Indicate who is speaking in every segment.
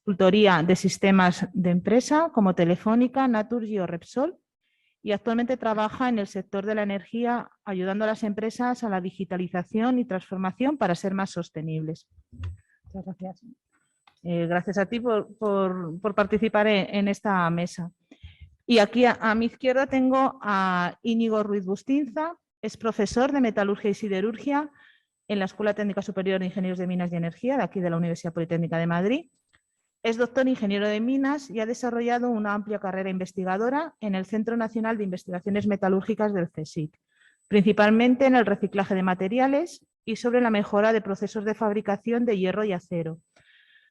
Speaker 1: consultoría de sistemas de empresa como Telefónica, Naturgy o Repsol, y actualmente trabaja en el sector de la energía ayudando a las empresas a la digitalización y transformación para ser más sostenibles. Muchas gracias. Gracias a ti por participar en esta mesa. Y aquí a mi izquierda tengo a Íñigo Ruiz Bustinza, es profesor de Metalurgia y Siderurgia en la Escuela Técnica Superior de Ingenieros de Minas y Energía, de aquí de la Universidad Politécnica de Madrid. Es doctor ingeniero de minas y ha desarrollado una amplia carrera investigadora en el Centro Nacional de Investigaciones Metalúrgicas del CSIC, principalmente en el reciclaje de materiales y sobre la mejora de procesos de fabricación de hierro y acero,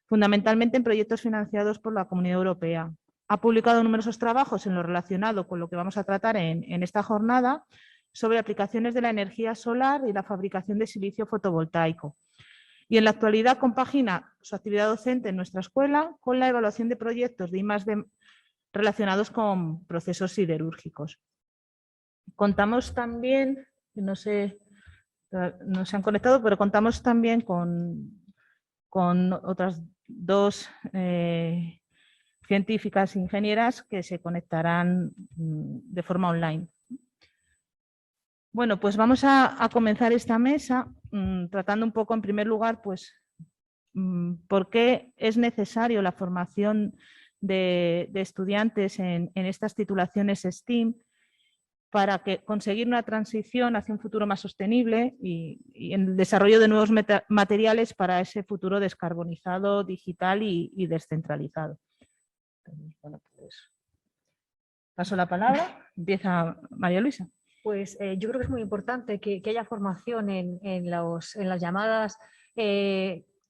Speaker 1: fundamentalmente en proyectos financiados por la Comunidad Europea. Ha publicado numerosos trabajos en lo relacionado con lo que vamos a tratar en esta jornada sobre aplicaciones de la energía solar y la fabricación de silicio fotovoltaico. Y en la actualidad compagina su actividad docente en nuestra escuela con la evaluación de proyectos de I+D relacionados con procesos siderúrgicos. Contamos también, no sé, no se han conectado, pero contamos también con otras dos científicas e ingenieras que se conectarán de forma online. Bueno, pues vamos a comenzar esta mesa tratando un poco, en primer lugar, pues por qué es necesario la formación de estudiantes en estas titulaciones STEAM para conseguir una transición hacia un futuro más sostenible y en el desarrollo de nuevos materiales para ese futuro descarbonizado, digital y descentralizado. Bueno, pues paso la palabra. Empieza María Luisa.
Speaker 2: Pues yo creo que es muy importante que haya formación en las llamadas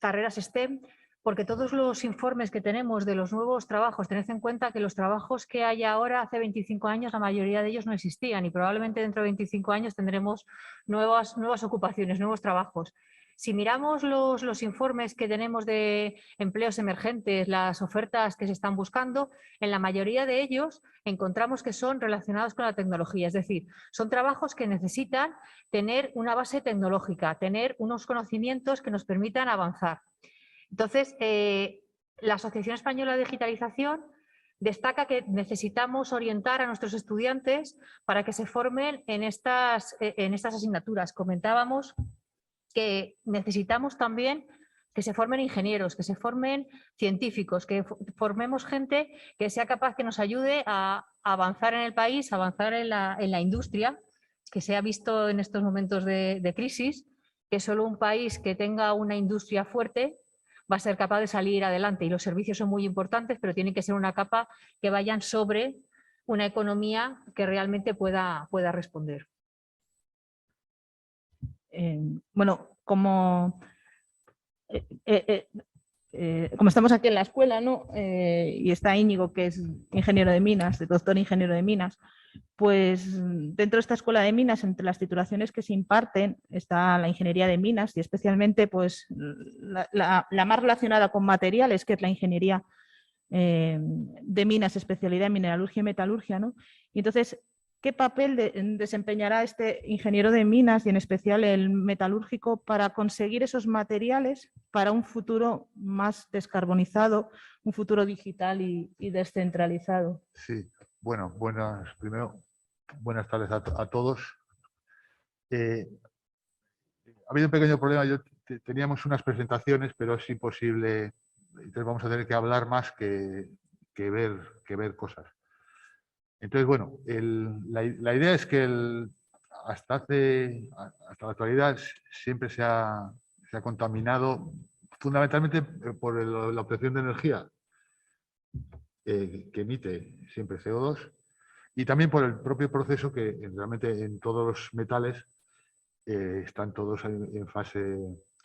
Speaker 2: carreras STEM, porque todos los informes que tenemos de los nuevos trabajos, tened en cuenta que los trabajos que hay ahora, hace 25 años, la mayoría de ellos no existían y probablemente dentro de 25 años tendremos nuevas ocupaciones, nuevos trabajos. Si miramos los informes que tenemos de empleos emergentes, las ofertas que se están buscando, en la mayoría de ellos encontramos que son relacionados con la tecnología, es decir, son trabajos que necesitan tener una base tecnológica, tener unos conocimientos que nos permitan avanzar. Entonces, la Asociación Española de Digitalización destaca que necesitamos orientar a nuestros estudiantes para que se formen en estas asignaturas. Comentábamos que necesitamos también que se formen ingenieros, que se formen científicos, que formemos gente que sea capaz, que nos ayude a avanzar en el país, a avanzar en la industria, que se ha visto en estos momentos de crisis, que solo un país que tenga una industria fuerte va a ser capaz de salir adelante. Y los servicios son muy importantes, pero tienen que ser una capa que vayan sobre una economía que realmente pueda responder.
Speaker 1: Bueno, como estamos aquí en la escuela, ¿no? Y está Íñigo, que es ingeniero de minas, doctor ingeniero de minas, pues dentro de esta escuela de minas, entre las titulaciones que se imparten, está la ingeniería de minas y especialmente pues, la más relacionada con materiales, que es la ingeniería de minas, especialidad en mineralurgia y metalurgia, ¿no? Y entonces, ¿qué papel desempeñará este ingeniero de minas y en especial el metalúrgico para conseguir esos materiales para un futuro más descarbonizado, un futuro digital y descentralizado?
Speaker 3: Sí, bueno, primero, buenas tardes a todos. Ha habido un pequeño problema, teníamos unas presentaciones, pero es imposible, entonces vamos a tener que hablar más que ver cosas. Entonces, bueno, la idea es que hasta la actualidad siempre se ha contaminado fundamentalmente por la obtención de energía que emite siempre CO2 y también por el propio proceso que realmente en todos los metales están todos en fase,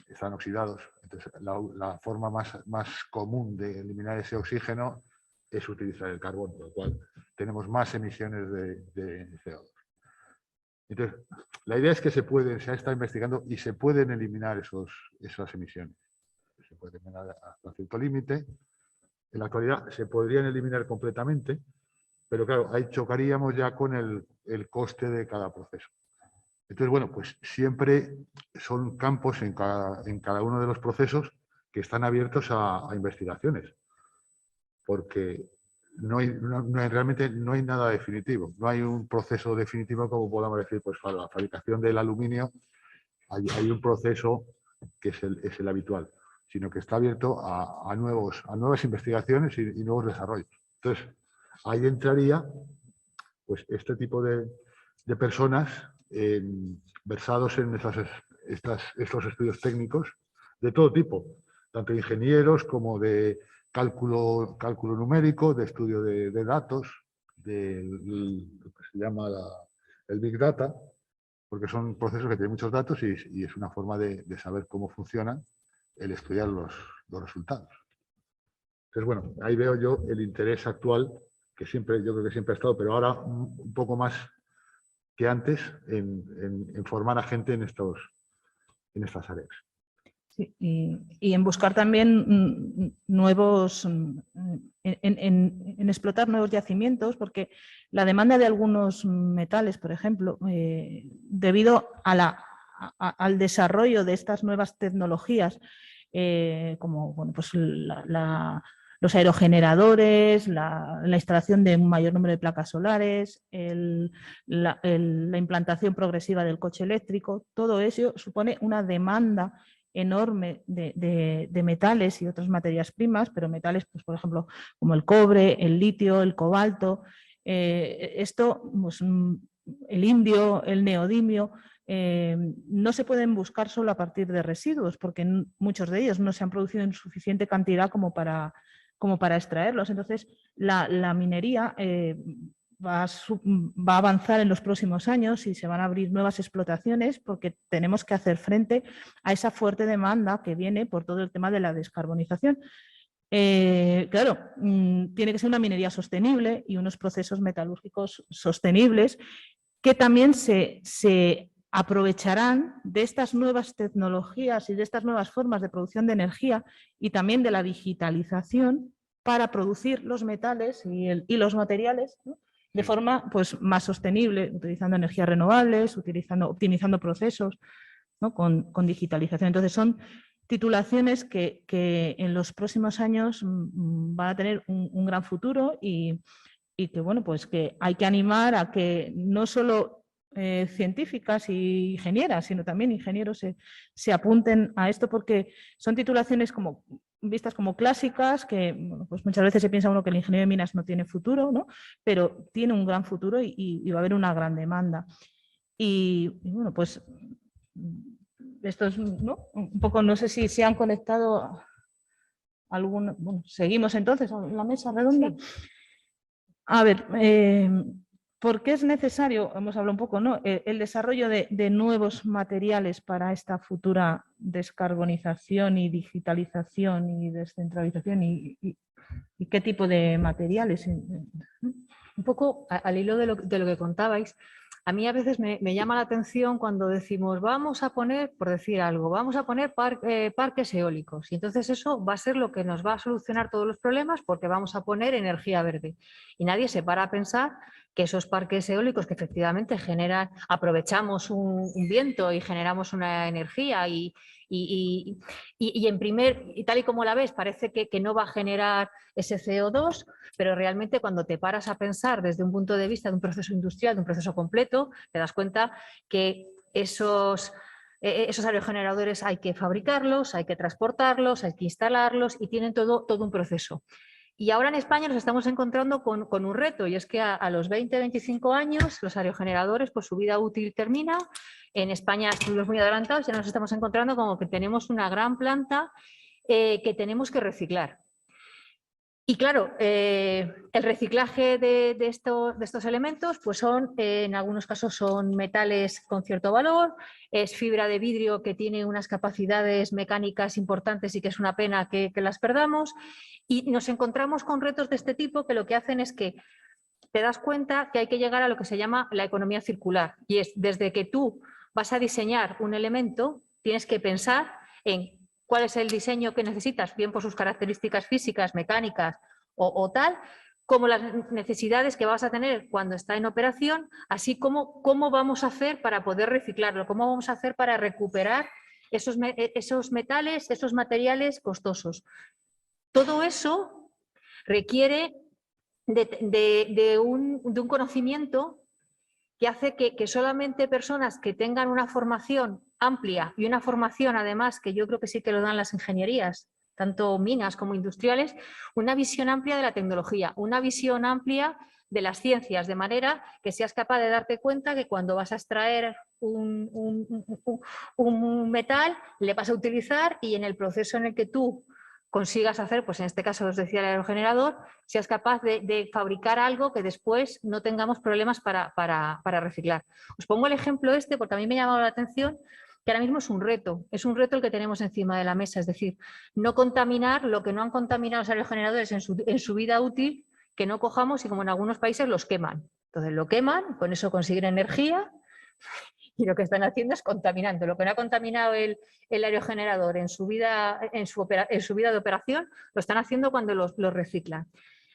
Speaker 3: están oxidados. Entonces, la forma más común de eliminar ese oxígeno es utilizar el carbón, con lo cual tenemos más emisiones de CO2. Entonces, la idea es que se ha estado investigando y se pueden eliminar esas emisiones. Se pueden eliminar hasta cierto límite. En la actualidad se podrían eliminar completamente, pero claro, ahí chocaríamos ya con el coste de cada proceso. Entonces, bueno, pues siempre son campos en cada uno de los procesos que están abiertos a investigaciones. porque realmente no hay nada definitivo. No hay un proceso definitivo como podamos decir, pues para la fabricación del aluminio hay un proceso que es el habitual, sino que está abierto a nuevas investigaciones y nuevos desarrollos. Entonces, ahí entraría pues este tipo de personas versados en estos estudios técnicos de todo tipo, tanto ingenieros como de cálculo numérico, de estudio de datos, lo que se llama el Big Data, porque son procesos que tienen muchos datos y es una forma de saber cómo funcionan el estudiar los resultados. Entonces, bueno, ahí veo yo el interés actual, que siempre, yo creo que siempre ha estado, pero ahora un poco más que antes, en formar a gente en estas áreas.
Speaker 1: Sí, y en buscar también nuevos, en explotar nuevos yacimientos, porque la demanda de algunos metales, por ejemplo, debido al desarrollo de estas nuevas tecnologías, como bueno, pues los aerogeneradores, la instalación de un mayor número de placas solares, la implantación progresiva del coche eléctrico, todo eso supone una demanda enorme de metales y otras materias primas, pero metales, pues, por ejemplo, como el cobre, el litio, el cobalto, esto, pues, el indio, el neodimio, no se pueden buscar solo a partir de residuos, porque muchos de ellos no se han producido en suficiente cantidad como para extraerlos. Entonces, la minería va a avanzar en los próximos años y se van a abrir nuevas explotaciones porque tenemos que hacer frente a esa fuerte demanda que viene por todo el tema de la descarbonización. Claro, tiene que ser una minería sostenible y unos procesos metalúrgicos sostenibles que también se aprovecharán de estas nuevas tecnologías y de estas nuevas formas de producción de energía y también de la digitalización para producir los metales y los materiales, ¿no?, de forma, pues, más sostenible, utilizando energías renovables, optimizando procesos, ¿no?, con digitalización. Entonces, son titulaciones que en los próximos años van a tener un gran futuro y que, bueno, pues que hay que animar a que no solo científicas y ingenieras, sino también ingenieros se apunten a esto, porque son titulaciones vistas como clásicas, que, bueno, pues muchas veces se piensa uno que el ingeniero de minas no tiene futuro, ¿no?, pero tiene un gran futuro y va a haber una gran demanda. Y bueno, pues esto es, ¿no?, un poco, no sé si se han conectado bueno, seguimos entonces en la mesa redonda. Sí. A ver, ¿por qué es necesario, hemos hablado un poco, ¿no?, el desarrollo de nuevos materiales para esta futura descarbonización y digitalización y descentralización y qué tipo de materiales?
Speaker 2: Un poco al hilo de lo que contabais, a mí a veces me llama la atención cuando decimos vamos a poner, por decir algo, vamos a poner parques eólicos, y entonces eso va a ser lo que nos va a solucionar todos los problemas porque vamos a poner energía verde. Y nadie se para a pensar que esos parques eólicos que efectivamente aprovechamos un viento y generamos una energía y tal y como la ves parece que no va a generar ese CO2, pero realmente cuando te paras a pensar desde un punto de vista de un proceso industrial, de un proceso completo, te das cuenta que esos aerogeneradores hay que fabricarlos, hay que transportarlos, hay que instalarlos y tienen todo un proceso. Y ahora en España nos estamos encontrando con un reto, y es que a los 20-25 años los aerogeneradores, pues su vida útil termina. En España estudios muy adelantados, ya nos estamos encontrando como que tenemos una gran planta que tenemos que reciclar. Y claro, el reciclaje de estos elementos, pues en algunos casos son metales con cierto valor, es fibra de vidrio que tiene unas capacidades mecánicas importantes y que es una pena que las perdamos, y nos encontramos con retos de este tipo que lo que hacen es que te das cuenta que hay que llegar a lo que se llama la economía circular, y es desde que tú vas a diseñar un elemento, tienes que pensar en cuál es el diseño que necesitas, bien por sus características físicas, mecánicas o tal, como las necesidades que vas a tener cuando está en operación, así como cómo vamos a hacer para poder reciclarlo, cómo vamos a hacer para recuperar esos metales, esos materiales costosos. Todo eso requiere de un conocimiento que hace que solamente personas que tengan una formación amplia y una formación además, que yo creo que sí que lo dan las ingenierías, tanto minas como industriales, una visión amplia de la tecnología, una visión amplia de las ciencias, de manera que seas capaz de darte cuenta que cuando vas a extraer un metal, le vas a utilizar y en el proceso en el que tú consigas hacer, pues en este caso os decía el aerogenerador, seas capaz de fabricar algo que después no tengamos problemas para reciclar. Os pongo el ejemplo este porque a mí me ha llamado la atención que ahora mismo es un reto el que tenemos encima de la mesa, es decir, no contaminar lo que no han contaminado los aerogeneradores en su vida útil, que no cojamos y como en algunos países los queman. Entonces lo queman, con eso consiguen energía y lo que están haciendo es contaminando. Lo que no ha contaminado el aerogenerador en su vida de operación, lo están haciendo cuando los reciclan.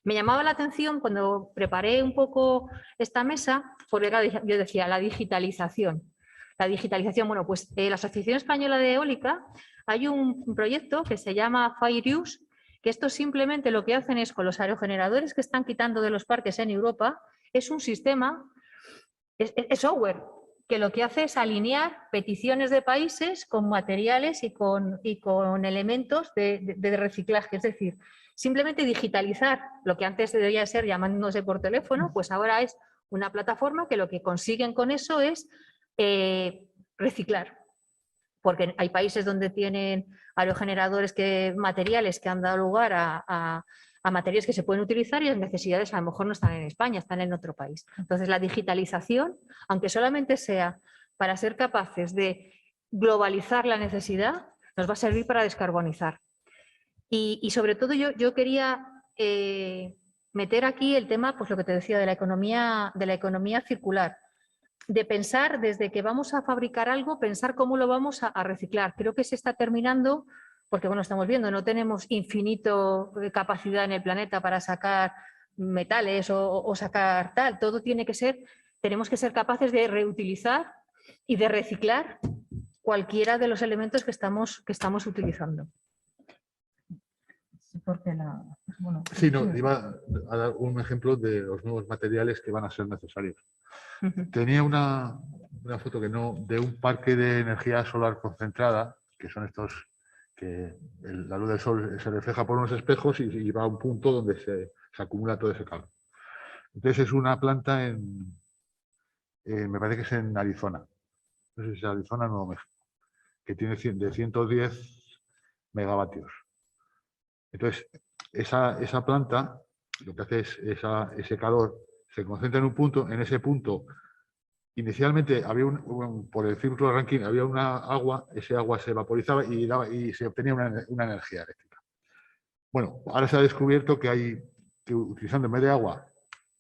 Speaker 2: Me llamaba la atención cuando preparé un poco esta mesa, porque yo decía, la digitalización. La digitalización, bueno, pues la Asociación Española de Eólica hay un proyecto que se llama Fair Use, que esto simplemente lo que hacen es con los aerogeneradores que están quitando de los parques en Europa, es un sistema, es software, que lo que hace es alinear peticiones de países con materiales y con elementos de reciclaje. Es decir, simplemente digitalizar lo que antes debía ser llamándose por teléfono, pues ahora es una plataforma que lo que consiguen con eso es reciclar. Porque hay países donde tienen aerogeneradores materiales que han dado lugar a materiales que se pueden utilizar y las necesidades a lo mejor no están en España, están en otro país. Entonces la digitalización, aunque solamente sea para ser capaces de globalizar la necesidad, nos va a servir para descarbonizar. Y sobre todo yo quería meter aquí el tema, pues lo que te decía, de la economía circular. De pensar desde que vamos a fabricar algo, pensar cómo lo vamos a reciclar. Creo que se está terminando, porque bueno, estamos viendo, no tenemos infinito capacidad en el planeta para sacar metales o sacar tal. Todo tiene que ser, tenemos que ser capaces de reutilizar y de reciclar cualquiera de los elementos que estamos utilizando.
Speaker 1: Porque
Speaker 3: sí, no, iba a dar un ejemplo de los nuevos materiales que van a ser necesarios. Tenía una foto de un parque de energía solar concentrada, que son estos que la luz del sol se refleja por unos espejos y va a un punto donde se acumula todo ese calor. Entonces es una planta me parece que es en Arizona, no sé si es Arizona o Nuevo México, que tiene de 110 megavatios. Entonces esa planta lo que hace es ese calor se concentra en un punto, en ese punto inicialmente había por el ciclo de Rankine había una agua, ese agua se vaporizaba y se obtenía una energía eléctrica. Bueno, ahora se ha descubierto que utilizando en vez de agua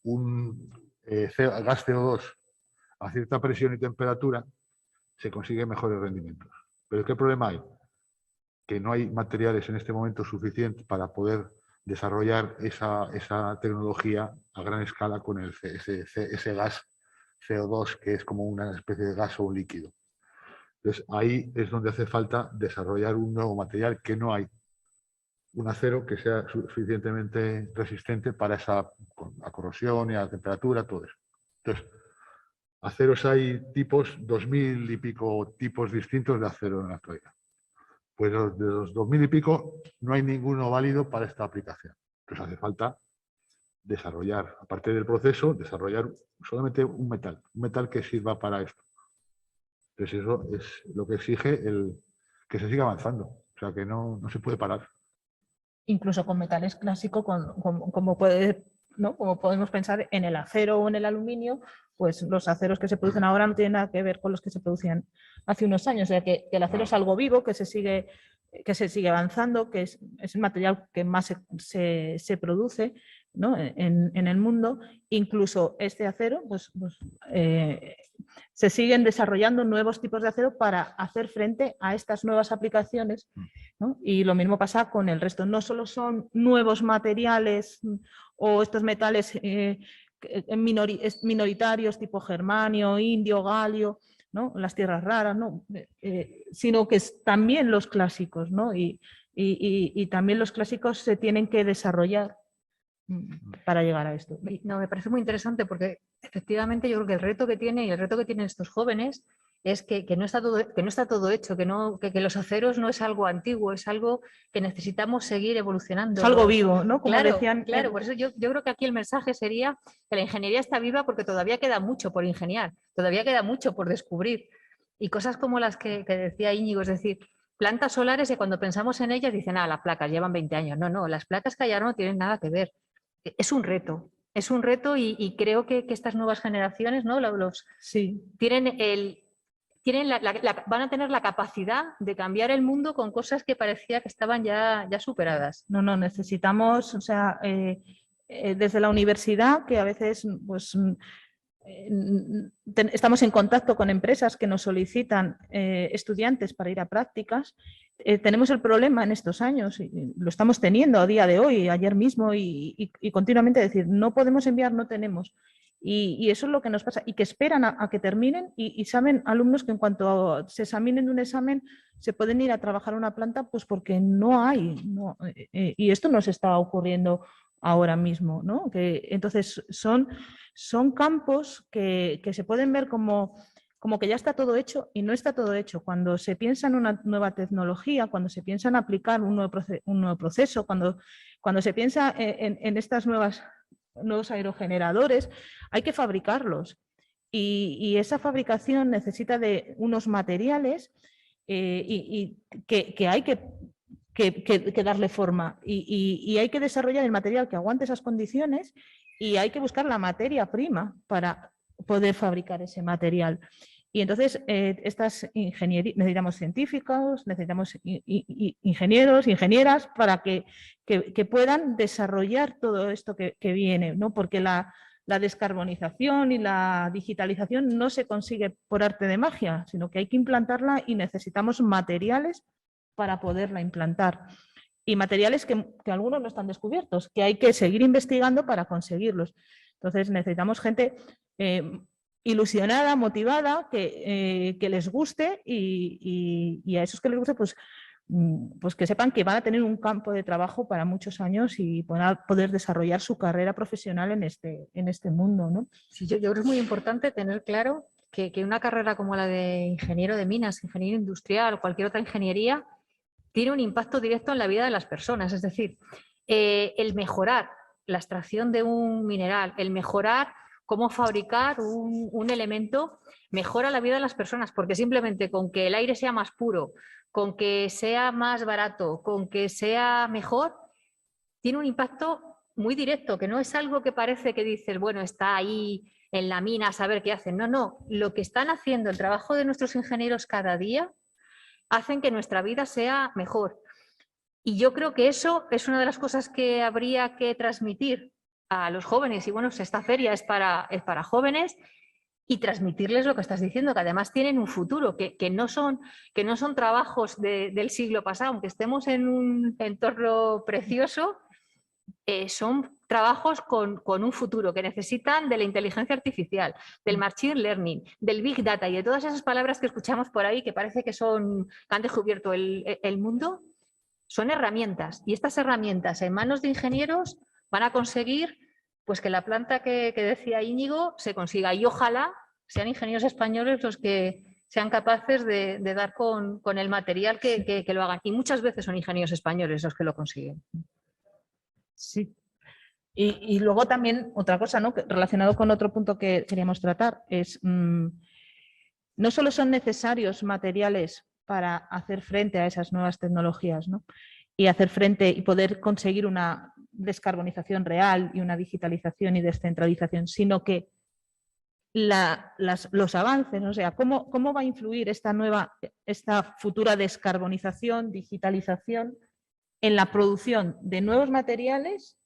Speaker 3: un gas CO2 a cierta presión y temperatura, se consiguen mejores rendimientos. Pero ¿qué problema hay? Que no hay materiales en este momento suficientes para poder desarrollar esa tecnología a gran escala con ese gas CO2, que es como una especie de gas o un líquido. Entonces, ahí es donde hace falta desarrollar un nuevo material que no hay. Un acero que sea suficientemente resistente para la corrosión y a la temperatura, todo eso. Entonces, aceros hay 2000 y pico tipos distintos de acero en la actualidad. Pues de los 2000 y pico no hay ninguno válido para esta aplicación. Entonces hace falta desarrollar, aparte del proceso, desarrollar solamente un metal que sirva para esto. Entonces eso es lo que exige que se siga avanzando, o sea que no se puede parar.
Speaker 1: Incluso con metales clásicos, como podemos pensar en el acero o en el aluminio, pues los aceros que se producen ahora no tienen nada que ver con los que se producían hace unos años. O sea que el acero es algo vivo, que se sigue avanzando, que es el material que más se produce, ¿no? en el mundo. Incluso este acero, se siguen desarrollando nuevos tipos de acero para hacer frente a estas nuevas aplicaciones, ¿no? Y lo mismo pasa con el resto. No solo son nuevos materiales o estos metales minoritarios tipo germanio, indio, galio, ¿no? Las tierras raras, ¿no? Sino que también los clásicos, ¿no? Y también los clásicos se tienen que desarrollar para llegar a esto.
Speaker 2: No, me parece muy interesante porque efectivamente yo creo que el reto que tiene y el reto que tienen estos jóvenes es que no está todo hecho, que los aceros no es algo antiguo, es algo que necesitamos seguir evolucionando.
Speaker 1: Es algo vivo, ¿no? Como
Speaker 2: Claro,
Speaker 1: decían,
Speaker 2: claro, por eso yo creo que aquí el mensaje sería que la ingeniería está viva porque todavía queda mucho por ingeniar, todavía queda mucho por descubrir. Y cosas como las que decía Íñigo, es decir, plantas solares que cuando pensamos en ellas dicen, las placas llevan 20 años. No, las placas que hay ahora no tienen nada que ver. Es un reto y creo que estas nuevas generaciones, ¿no?
Speaker 1: Sí.
Speaker 2: Van a tener la capacidad de cambiar el mundo con cosas que parecía que estaban ya superadas.
Speaker 1: No, necesitamos, o sea, desde la universidad, que a veces pues, estamos en contacto con empresas que nos solicitan estudiantes para ir a prácticas, tenemos el problema en estos años, y lo estamos teniendo a día de hoy, ayer mismo, y continuamente decir, no podemos enviar, no tenemos. Y eso es lo que nos pasa, y que esperan a que terminen y saben alumnos que en cuanto se examinen de un examen se pueden ir a trabajar a una planta pues porque no hay. Y esto nos está ocurriendo ahora mismo, ¿no? Entonces son campos que se pueden ver como que ya está todo hecho y no está todo hecho. Cuando se piensa en una nueva tecnología, cuando se piensa en aplicar un nuevo proceso, cuando se piensa en estas nuevos aerogeneradores, hay que fabricarlos. Y esa fabricación necesita de unos materiales y que hay que darle forma. Y hay que desarrollar el material que aguante esas condiciones y hay que buscar la materia prima para poder fabricar ese material. Y entonces necesitamos científicos, necesitamos ingenieros, ingenieras para que puedan desarrollar todo esto que viene, ¿no? Porque la descarbonización y la digitalización no se consigue por arte de magia, sino que hay que implantarla y necesitamos materiales para poderla implantar. Y materiales que algunos no están descubiertos, que hay que seguir investigando para conseguirlos. Entonces necesitamos gente ilusionada, motivada, que les guste y a esos que les guste, pues que sepan que van a tener un campo de trabajo para muchos años y poder desarrollar su carrera profesional en este mundo, ¿no?
Speaker 2: Sí, yo creo que es muy importante tener claro que una carrera como la de ingeniero de minas, ingeniero industrial o cualquier otra ingeniería tiene un impacto directo en la vida de las personas. Es decir, el mejorar la extracción de un mineral, el mejorar cómo fabricar un elemento, mejora la vida de las personas, porque simplemente con que el aire sea más puro, con que sea más barato, con que sea mejor, tiene un impacto muy directo, que no es algo que parece que dices, bueno, está ahí en la mina a saber qué hacen. No, lo que están haciendo, el trabajo de nuestros ingenieros cada día, hacen que nuestra vida sea mejor. Y yo creo que eso es una de las cosas que habría que transmitir a los jóvenes. Y bueno, esta feria es para jóvenes y transmitirles lo que estás diciendo, que además tienen un futuro, que no son trabajos del siglo pasado, aunque estemos en un entorno precioso, son trabajos con un futuro, que necesitan de la inteligencia artificial, del machine learning, del big data y de todas esas palabras que escuchamos por ahí que parece que han descubierto el mundo. Son herramientas y estas herramientas en manos de ingenieros van a conseguir pues que la planta que decía Íñigo se consiga y ojalá sean ingenieros españoles los que sean capaces de dar con el material que lo hagan. Y muchas veces son ingenieros españoles los que lo consiguen.
Speaker 1: Sí. Y luego también otra cosa, ¿no? Relacionado con otro punto que queríamos tratar, es no solo son necesarios materiales para hacer frente a esas nuevas tecnologías, ¿no? Y hacer frente y poder conseguir una descarbonización real y una digitalización y descentralización, sino que los avances, ¿no? O sea, ¿cómo va a influir esta futura descarbonización, digitalización en la producción de nuevos materiales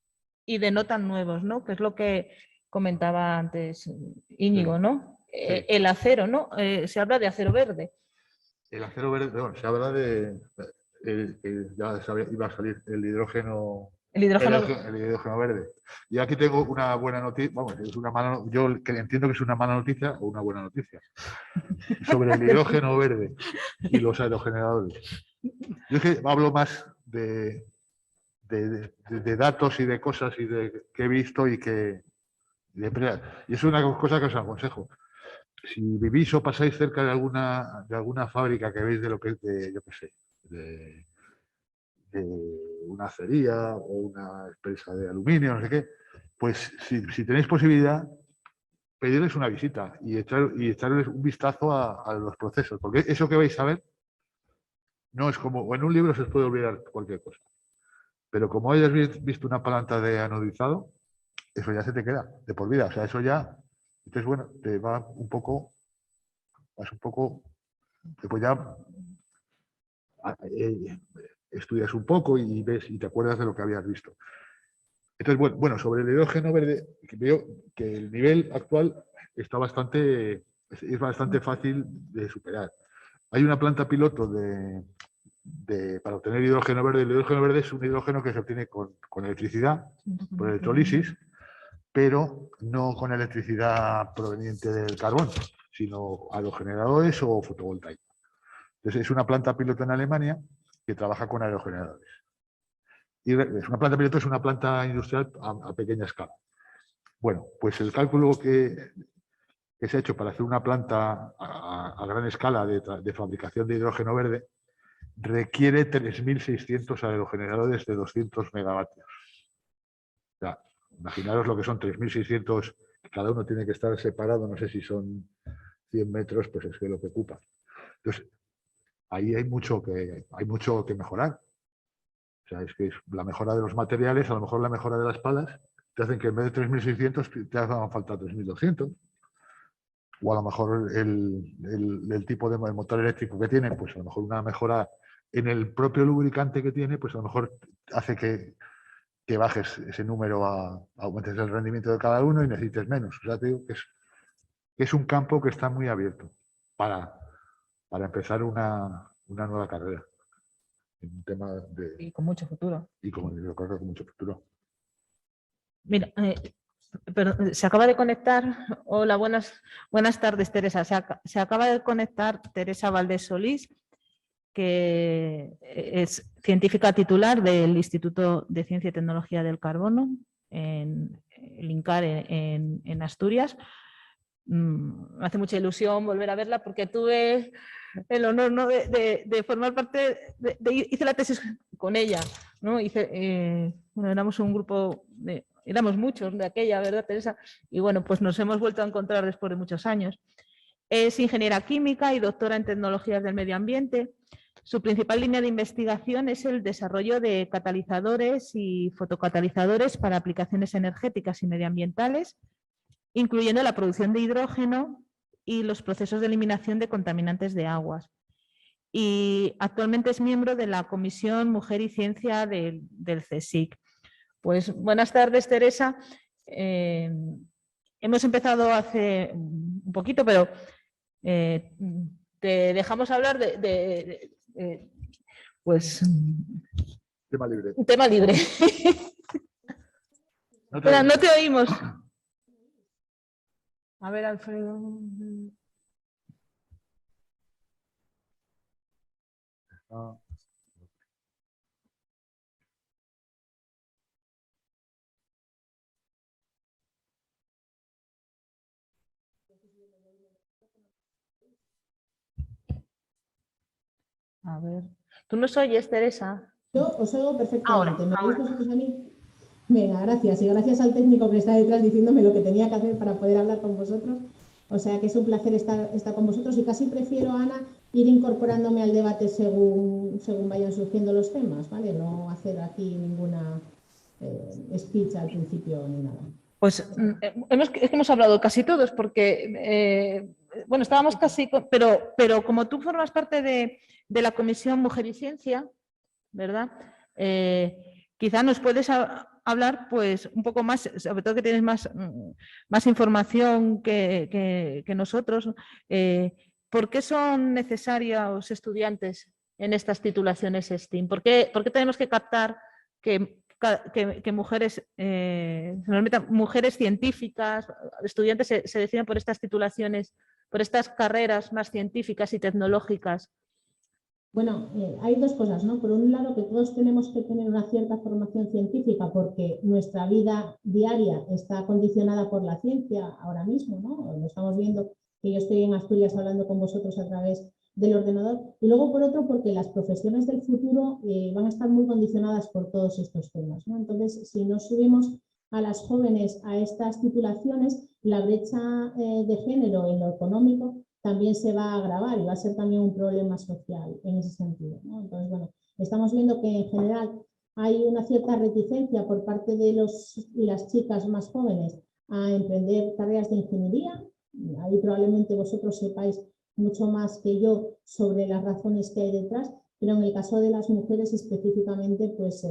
Speaker 1: y de no tan nuevos, ¿no? Que es lo que comentaba antes Íñigo, ¿no?
Speaker 3: Sí.
Speaker 1: El acero, ¿no? Se habla de acero verde.
Speaker 3: El acero verde, bueno, se habla de ya iba a salir el hidrógeno. El hidrógeno verde. Y aquí tengo una buena noticia, vamos, es una mala, yo entiendo que es una mala noticia o una buena noticia sobre el hidrógeno verde y los aerogeneradores. Yo es que hablo más de de datos y de cosas y que he visto y y es una cosa que os aconsejo. Si vivís o pasáis cerca de alguna fábrica que veis de lo que es yo qué sé, de una acería o una empresa de aluminio, no sé qué, pues si tenéis posibilidad, pedirles una visita y echarles un vistazo a los procesos, porque eso que vais a ver no es como, o en un libro se os puede olvidar cualquier cosa, pero como hayas visto una planta de anodizado, eso ya se te queda de por vida, o sea, eso ya, entonces bueno, te va vas un poco, después ya estudias un poco y ves y te acuerdas de lo que habías visto. Entonces, bueno, sobre el hidrógeno verde, veo que el nivel actual es bastante fácil de superar. Hay una planta piloto para obtener hidrógeno verde. El hidrógeno verde es un hidrógeno que se obtiene con electricidad, por electrolisis, pero no con electricidad proveniente del carbón, sino a los generadores o fotovoltaica. Entonces, es una planta piloto en Alemania que trabaja con aerogeneradores. Y es una planta piloto, es una planta industrial a pequeña escala. Bueno, pues el cálculo que se ha hecho para hacer una planta a gran escala de fabricación de hidrógeno verde requiere 3.600 aerogeneradores de 200 megavatios. O sea, imaginaros lo que son 3.600, cada uno tiene que estar separado, no sé si son 100 metros, pues es que lo que ocupa. Entonces, ahí hay mucho que mejorar. O sea, es que es la mejora de los materiales, a lo mejor la mejora de las palas, te hacen que en vez de 3.600 te hagan falta 3.200. O a lo mejor el tipo de motor eléctrico que tiene, pues a lo mejor una mejora en el propio lubricante que tiene, pues a lo mejor hace que bajes ese número, aumentes el rendimiento de cada uno y necesites menos. O sea, te digo que es un campo que está muy abierto para empezar una nueva carrera. Un tema
Speaker 1: Y con mucho futuro.
Speaker 3: Y yo creo que con mucho futuro.
Speaker 1: Mira, se acaba de conectar. Hola, buenas tardes, Teresa. Se acaba de conectar Teresa Valdés Solís, que es científica titular del Instituto de Ciencia y Tecnología del Carbono, en el INCAR en Asturias. Me hace mucha ilusión volver a verla porque tuve el honor, ¿no?, de formar parte, hice la tesis con ella, ¿no? Bueno, éramos un grupo, éramos muchos de aquella, ¿verdad, Teresa? Y bueno, pues nos hemos vuelto a encontrar después de muchos años. Es ingeniera química y doctora en tecnologías del medio ambiente. Su principal línea de investigación es el desarrollo de catalizadores y fotocatalizadores para aplicaciones energéticas y medioambientales, incluyendo la producción de hidrógeno y los procesos de eliminación de contaminantes de aguas. Y actualmente es miembro de la Comisión Mujer y Ciencia del CSIC. Pues buenas tardes, Teresa. Hemos empezado hace un poquito, pero te dejamos hablar pues...
Speaker 3: Tema libre.
Speaker 1: Un tema libre. No te oímos. A ver, Alfredo. A ver. ¿Tú nos oyes, Teresa?
Speaker 4: Yo os oigo perfectamente.
Speaker 1: Ahora.
Speaker 4: ¿Me oís vosotros a mí? Venga, gracias. Y gracias al técnico que está detrás diciéndome lo que tenía que hacer para poder hablar con vosotros. O sea que es un placer estar con vosotros y casi prefiero, Ana, ir incorporándome al debate según vayan surgiendo los temas, ¿vale? No hacer aquí ninguna speech al principio ni nada.
Speaker 1: Pues hemos hablado casi todos porque, bueno, estábamos casi, pero como tú formas parte de la Comisión Mujer y Ciencia, ¿verdad? Quizá nos puedes hablar pues un poco más, sobre todo que tienes más información que nosotros. ¿Por qué son necesarios estudiantes en estas titulaciones STEAM? ¿Por qué tenemos que captar que mujeres, mujeres científicas, estudiantes se deciden por estas titulaciones, por estas carreras más científicas y tecnológicas?
Speaker 4: Bueno, hay dos cosas, ¿no? Por un lado, que todos tenemos que tener una cierta formación científica porque nuestra vida diaria está condicionada por la ciencia ahora mismo, ¿no? Lo estamos viendo, que yo estoy en Asturias hablando con vosotros a través del ordenador. Y luego, por otro, porque las profesiones del futuro van a estar muy condicionadas por todos estos temas, ¿no? Entonces, si no subimos a las jóvenes a estas titulaciones, la brecha de género en lo económico también se va a agravar y va a ser también un problema social en ese sentido, ¿no? Entonces, bueno, estamos viendo que en general hay una cierta reticencia por parte de los y las chicas más jóvenes a emprender tareas de ingeniería. Ahí probablemente vosotros sepáis mucho más que yo sobre las razones que hay detrás, pero en el caso de las mujeres específicamente, pues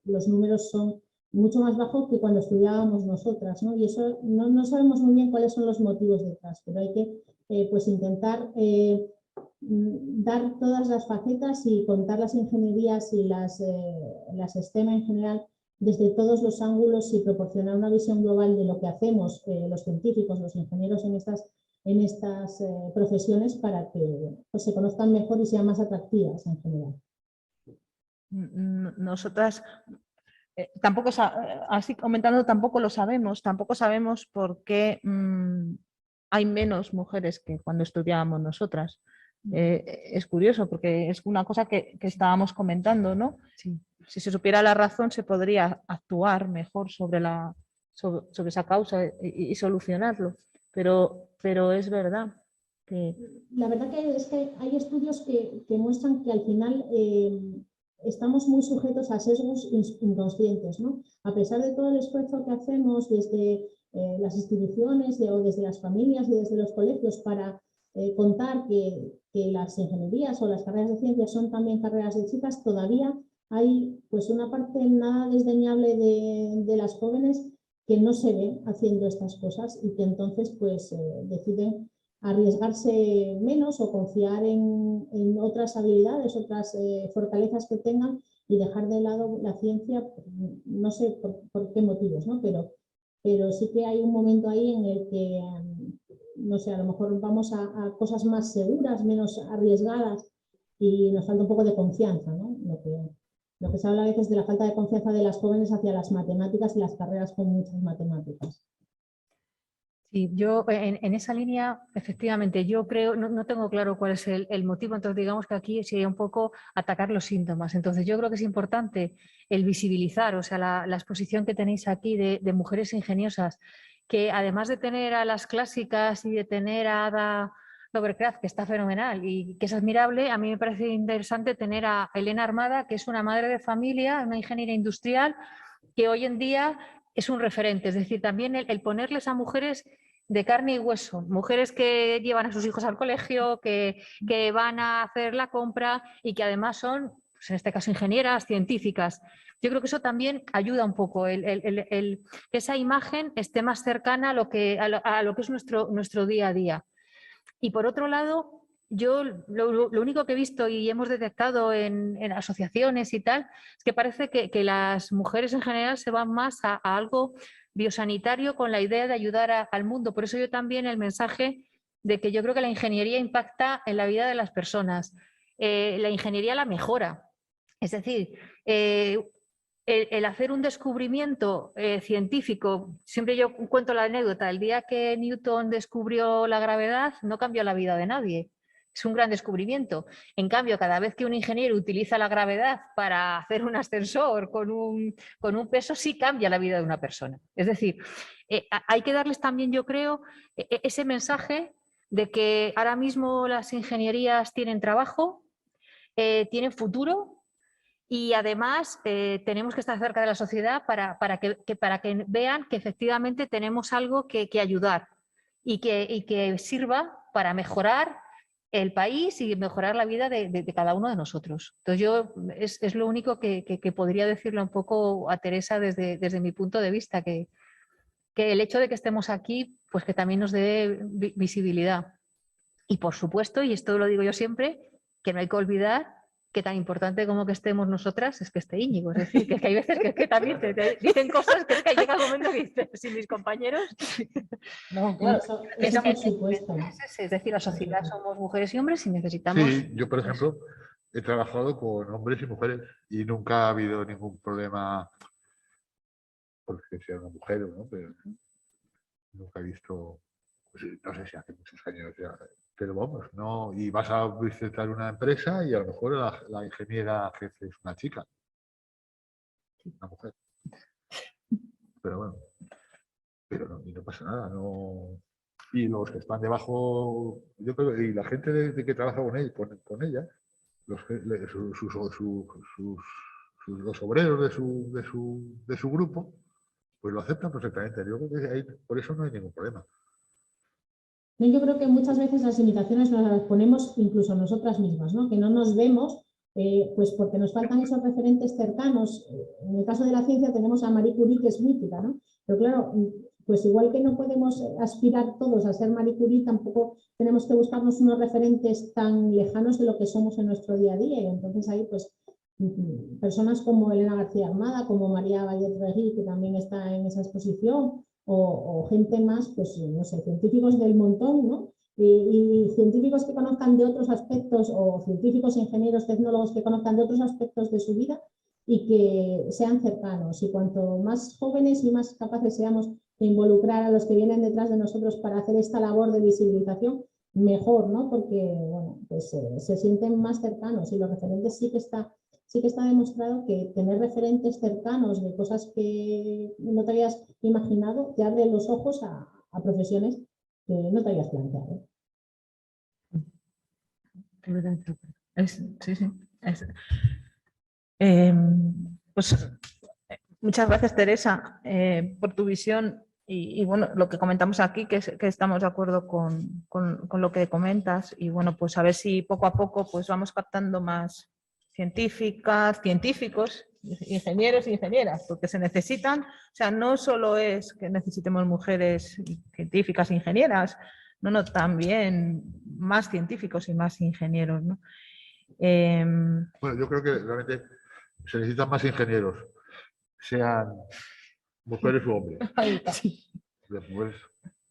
Speaker 4: los números son mucho más bajos que cuando estudiábamos nosotras, ¿no? Y eso no sabemos muy bien cuáles son los motivos detrás, pero hay que pues intentar dar todas las facetas y contar las ingenierías y las STEM en general desde todos los ángulos y proporcionar una visión global de lo que hacemos los científicos, los ingenieros en estas profesiones para que pues, se conozcan mejor y sean más atractivas en general.
Speaker 1: Nosotras, tampoco, así comentando, tampoco sabemos por qué hay menos mujeres que cuando estudiábamos nosotras. Es curioso porque es una cosa que estábamos comentando, ¿no?
Speaker 2: Sí.
Speaker 1: Si se supiera la razón se podría actuar mejor sobre esa causa y solucionarlo, pero es verdad que...
Speaker 4: La verdad que es que hay estudios que muestran que al final estamos muy sujetos a sesgos inconscientes, ¿no? A pesar de todo el esfuerzo que hacemos desde las instituciones o desde las familias y desde los colegios para contar que las ingenierías o las carreras de ciencias son también carreras de chicas, todavía hay pues una parte nada desdeñable de las jóvenes que no se ven haciendo estas cosas y que entonces pues deciden arriesgarse menos o confiar en otras habilidades, otras fortalezas que tengan y dejar de lado la ciencia, no sé por qué motivos, ¿no? Pero sí que hay un momento ahí en el que, no sé, a lo mejor vamos a cosas más seguras, menos arriesgadas y nos falta un poco de confianza, ¿no? Lo que se habla a veces de la falta de confianza de las jóvenes hacia las matemáticas y las carreras con muchas matemáticas.
Speaker 2: Sí, yo en esa línea, efectivamente, yo creo, no tengo claro cuál es el motivo, entonces digamos que aquí sería un poco atacar los síntomas. Entonces yo creo que es importante el visibilizar, o sea, la exposición que tenéis aquí de mujeres ingeniosas, que además de tener a las clásicas y de tener a Ada Lovecraft, que está fenomenal y que es admirable, a mí me parece interesante tener a Elena Armada, que es una madre de familia, una ingeniera industrial, que hoy en día es un referente, es decir, también el ponerles a mujeres de carne y hueso, mujeres que llevan a sus hijos al colegio, que van a hacer la compra y que además son, pues en este caso, ingenieras, científicas. Yo creo que eso también ayuda un poco, que esa imagen esté más cercana a lo que es nuestro día a día. Y por otro lado, yo lo único que he visto y hemos detectado en asociaciones y tal, es que parece que las mujeres en general se van más a algo biosanitario con la idea de ayudar al mundo. Por eso yo también el mensaje de que yo creo que la ingeniería impacta en la vida de las personas. La ingeniería la mejora. Es decir, el hacer un descubrimiento científico, siempre yo cuento la anécdota, el día que Newton descubrió la gravedad no cambió la vida de nadie. Es un gran descubrimiento. En cambio, cada vez que un ingeniero utiliza la gravedad para hacer un ascensor con un peso, sí cambia la vida de una persona. Es decir, hay que darles también, yo creo, ese mensaje de que ahora mismo las ingenierías tienen trabajo, tienen futuro y además tenemos que estar cerca de la sociedad para que vean que efectivamente tenemos algo que ayudar y que sirva para mejorar el país y mejorar la vida de cada uno de nosotros. Entonces yo es lo único que podría decirle un poco a Teresa desde mi punto de vista, que el hecho de que estemos aquí, pues que también nos dé visibilidad. Y por supuesto, y esto lo digo yo siempre, que no hay que olvidar que tan importante como que estemos nosotras es que esté Íñigo. Es decir, que hay veces que también te dicen cosas que es que llega el momento que dices, si mis compañeros... No, claro,
Speaker 4: Eso por supuesto.
Speaker 2: es decir, la sociedad somos mujeres y hombres y necesitamos...
Speaker 3: Sí, yo por ejemplo he trabajado con hombres y mujeres y nunca ha habido ningún problema porque sea una mujer o no, pero nunca he visto, pues, no sé si hace muchos años ya, pero vamos, no, y vas a visitar una empresa y a lo mejor la ingeniera jefe es una chica, una mujer. Pero bueno, pero no, y no pasa nada, no. Y los que están debajo, yo creo, y la gente que trabaja con ella, los obreros de su grupo, pues lo aceptan perfectamente. Yo creo que ahí, por eso no hay ningún problema.
Speaker 4: Yo creo que muchas veces las limitaciones nos las ponemos incluso nosotras mismas, ¿no? Que no nos vemos, pues porque nos faltan esos referentes cercanos. En el caso de la ciencia tenemos a Marie Curie, que es mítica, ¿no? Pero claro, pues igual que no podemos aspirar todos a ser Marie Curie, tampoco tenemos que buscarnos unos referentes tan lejanos de lo que somos en nuestro día a día. Y entonces ahí, pues, personas como Elena García Armada, como María Vallet-Regui, que también está en esa exposición, o gente más, pues no sé, científicos del montón, ¿no? Y científicos que conozcan de otros aspectos, o científicos, ingenieros, tecnólogos que conozcan de otros aspectos de su vida y que sean cercanos. Y cuanto más jóvenes y más capaces seamos de involucrar a los que vienen detrás de nosotros para hacer esta labor de visibilización, mejor, ¿no? Porque, bueno, pues se sienten más cercanos y los referentes sí que está demostrado que tener referentes cercanos de cosas que no te habías imaginado te abre los ojos a profesiones que no te habías planteado.
Speaker 1: Sí, sí. Pues muchas gracias, Teresa, por tu visión y bueno, lo que comentamos aquí, que estamos de acuerdo con lo que comentas y bueno, pues a ver si poco a poco pues vamos captando más científicas, científicos, ingenieros e ingenieras, porque se necesitan, o sea, no solo es que necesitemos mujeres científicas e ingenieras, no, también más científicos y más ingenieros, ¿no?
Speaker 3: Bueno, yo creo que realmente se necesitan más ingenieros, sean mujeres u hombres. Las mujeres,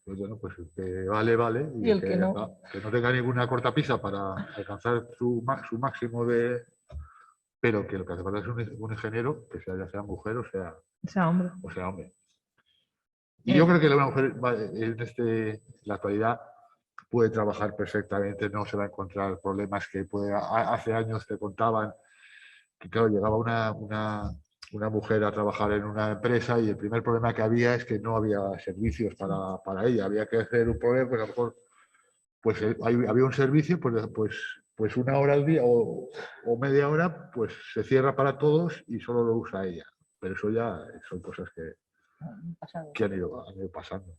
Speaker 3: pues bueno, pues el que vale, y el que no tenga ninguna cortapisa para alcanzar su máximo de... Pero que lo que hace falta es un ingeniero, que sea, ya sea mujer o sea hombre. Y yo creo que una mujer en la actualidad puede trabajar perfectamente, no se va a encontrar problemas que hace años te contaban, que claro, llegaba una mujer a trabajar en una empresa y el primer problema que había es que no había servicios para ella, había que hacer un problema, pues a lo mejor pues había un servicio, pues una hora al día o media hora, pues se cierra para todos y solo lo usa ella. Pero eso ya son cosas que han ido pasando.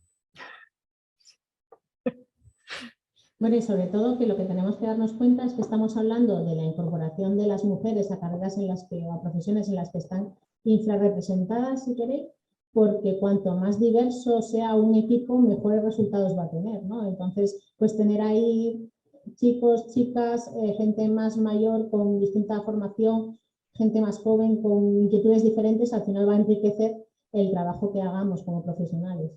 Speaker 4: Bueno, y sobre todo que lo que tenemos que darnos cuenta es que estamos hablando de la incorporación de las mujeres a carreras o a profesiones en las que están infrarrepresentadas, si queréis, porque cuanto más diverso sea un equipo, mejores resultados va a tener, ¿no? Entonces, pues tener ahí chicos, chicas, gente más mayor con distinta formación, gente más joven con inquietudes diferentes, al final va a enriquecer el trabajo que hagamos como profesionales.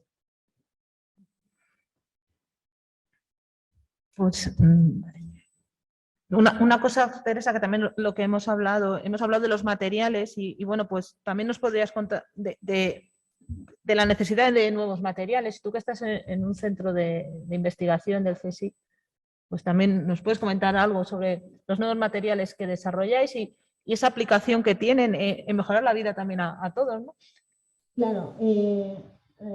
Speaker 1: Pues una cosa, Teresa, que también lo que hemos hablado de los materiales y bueno, pues también nos podrías contar de la necesidad de nuevos materiales. Tú que estás en un centro de investigación del CSIC, pues también nos puedes comentar algo sobre los nuevos materiales que desarrolláis y esa aplicación que tienen en mejorar la vida también a todos, ¿no?
Speaker 4: Claro,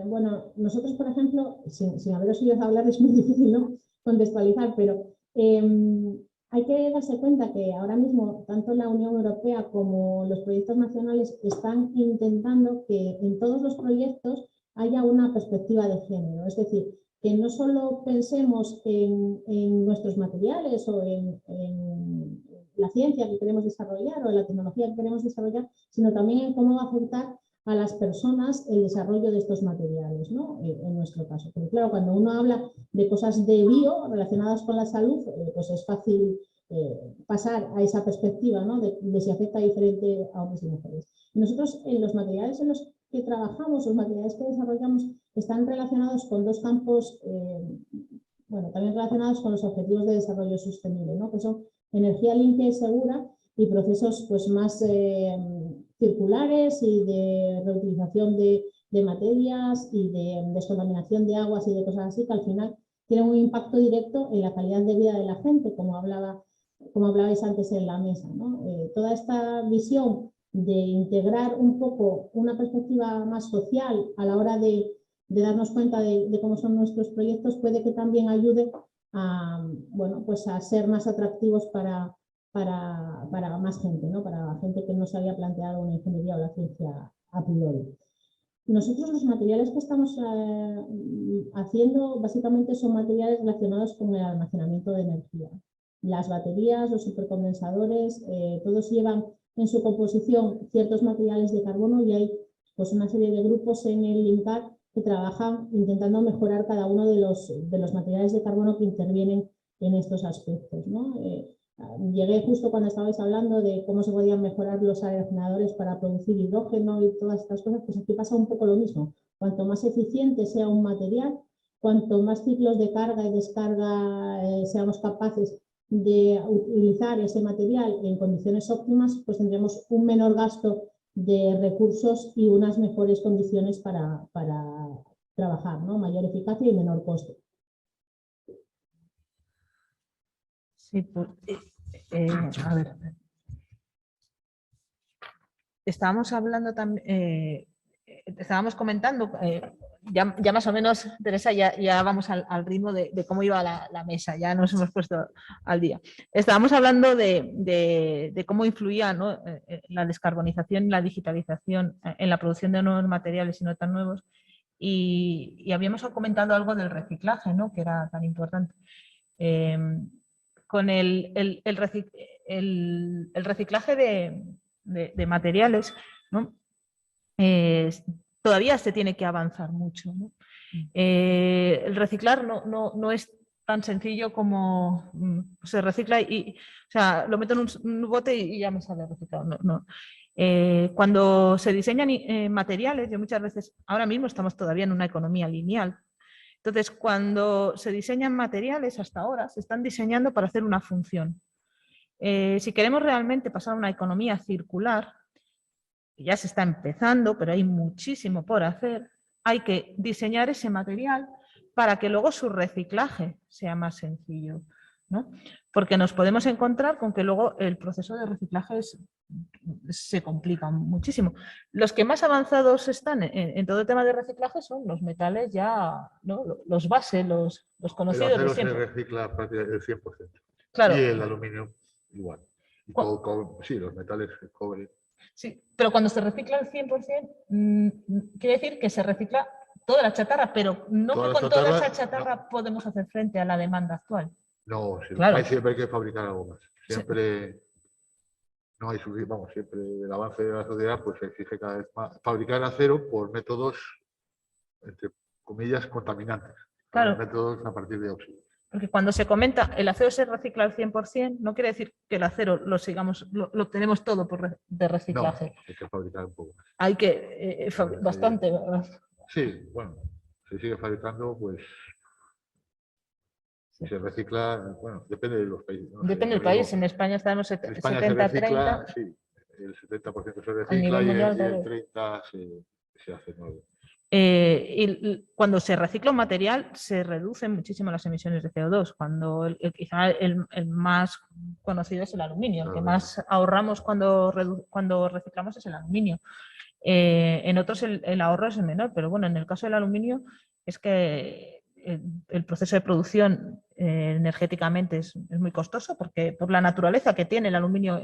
Speaker 4: bueno, nosotros, por ejemplo, sin haberos oído hablar es muy difícil, ¿no?, contextualizar, pero hay que darse cuenta que ahora mismo tanto la Unión Europea como los proyectos nacionales están intentando que en todos los proyectos haya una perspectiva de género, es decir, que no solo pensemos en nuestros materiales o en la ciencia que queremos desarrollar o en la tecnología que queremos desarrollar, sino también en cómo va a afectar a las personas el desarrollo de estos materiales, ¿no?, en nuestro caso. Porque claro, cuando uno habla de cosas de bio relacionadas con la salud, pues es fácil pasar a esa perspectiva, ¿no? de si afecta diferente a hombres y mujeres. Y nosotros en los materiales en los que trabajamos, los materiales que desarrollamos, están relacionados con dos campos, bueno, también relacionados con los objetivos de desarrollo sostenible, ¿no? Que son energía limpia y segura y procesos pues, más circulares y de reutilización de materias y de descontaminación de aguas y de cosas así, que al final tienen un impacto directo en la calidad de vida de la gente, como hablabais antes en la mesa, ¿no? Toda esta visión de integrar un poco una perspectiva más social a la hora de darnos cuenta de cómo son nuestros proyectos puede que también ayude a, bueno, pues a ser más atractivos para más gente, ¿no? Para gente que no se había planteado una ingeniería o la ciencia a priori. Nosotros los materiales que estamos haciendo básicamente son materiales relacionados con el almacenamiento de energía. Las baterías, los supercondensadores, todos llevan en su composición ciertos materiales de carbono y hay pues, una serie de grupos en el INCAR que trabajan intentando mejorar cada uno de los materiales de carbono que intervienen en estos aspectos, ¿no? Llegué justo cuando estabais hablando de cómo se podían mejorar los aerogeneradores para producir hidrógeno y todas estas cosas, pues aquí pasa un poco lo mismo. Cuanto más eficiente sea un material, cuanto más ciclos de carga y descarga seamos capaces de utilizar ese material en condiciones óptimas, pues tendremos un menor gasto de recursos y unas mejores condiciones para trabajar, ¿no? Mayor eficacia y menor coste.
Speaker 1: Sí, pues, a ver. Estábamos hablando también, estábamos comentando, ya más o menos, Teresa, ya vamos al ritmo de cómo iba la mesa, ya nos hemos puesto al día. Estábamos hablando de cómo influía, ¿no? La descarbonización y la digitalización en la producción de nuevos materiales y no tan nuevos, y habíamos comentado algo del reciclaje, ¿no? Que era tan importante. Con el reciclaje de materiales, ¿no? Todavía se tiene que avanzar mucho, ¿no? El reciclar no es tan sencillo como se recicla y o sea, lo meto en un bote y ya me sale reciclado. No. Cuando se diseñan materiales, yo muchas veces, ahora mismo estamos todavía en una economía lineal. Entonces, cuando se diseñan materiales hasta ahora, se están diseñando para hacer una función. Si queremos realmente pasar a una economía circular, ya se está empezando, pero hay muchísimo por hacer, hay que diseñar ese material para que luego su reciclaje sea más sencillo, ¿no? Porque nos podemos encontrar con que luego el proceso de reciclaje se complica muchísimo. Los que más avanzados están en todo el tema de reciclaje son los metales ya, ¿no? Los bases, los conocidos.
Speaker 3: El acero se recicla prácticamente el 100%.
Speaker 1: Claro.
Speaker 3: Y el aluminio igual. Y sí, los metales, el cobre.
Speaker 1: Sí, pero cuando se recicla el 100%, quiere decir que se recicla toda la chatarra, pero no que con toda esa chatarra podemos hacer frente a la demanda actual.
Speaker 3: No,
Speaker 1: claro.
Speaker 3: Siempre hay que fabricar algo más. Siempre, sí. No hay vamos, siempre el avance de la sociedad pues exige cada vez más fabricar acero por métodos, entre comillas, contaminantes.
Speaker 1: Claro.
Speaker 3: Métodos a partir de óxidos.
Speaker 1: Porque cuando se comenta el acero se recicla al 100%, no quiere decir que el acero lo tenemos todo de reciclaje.
Speaker 3: No, hay que fabricar un poco más.
Speaker 1: Hay que, bastante, ¿verdad?
Speaker 3: Sí, bueno, se sigue fabricando, pues, si se recicla, bueno, depende de los países. ¿no?
Speaker 1: Depende del país, en España estamos 70-30.
Speaker 3: Sí, el 70% se recicla y el 30% se hace nuevo.
Speaker 1: Y cuando se recicla un material se reducen muchísimo las emisiones de CO2, cuando quizá el más conocido es el aluminio, el que más ahorramos cuando reciclamos es el aluminio. En otros el ahorro es menor, pero bueno, en el caso del aluminio es que el proceso de producción energéticamente es muy costoso porque por la naturaleza que tiene el aluminio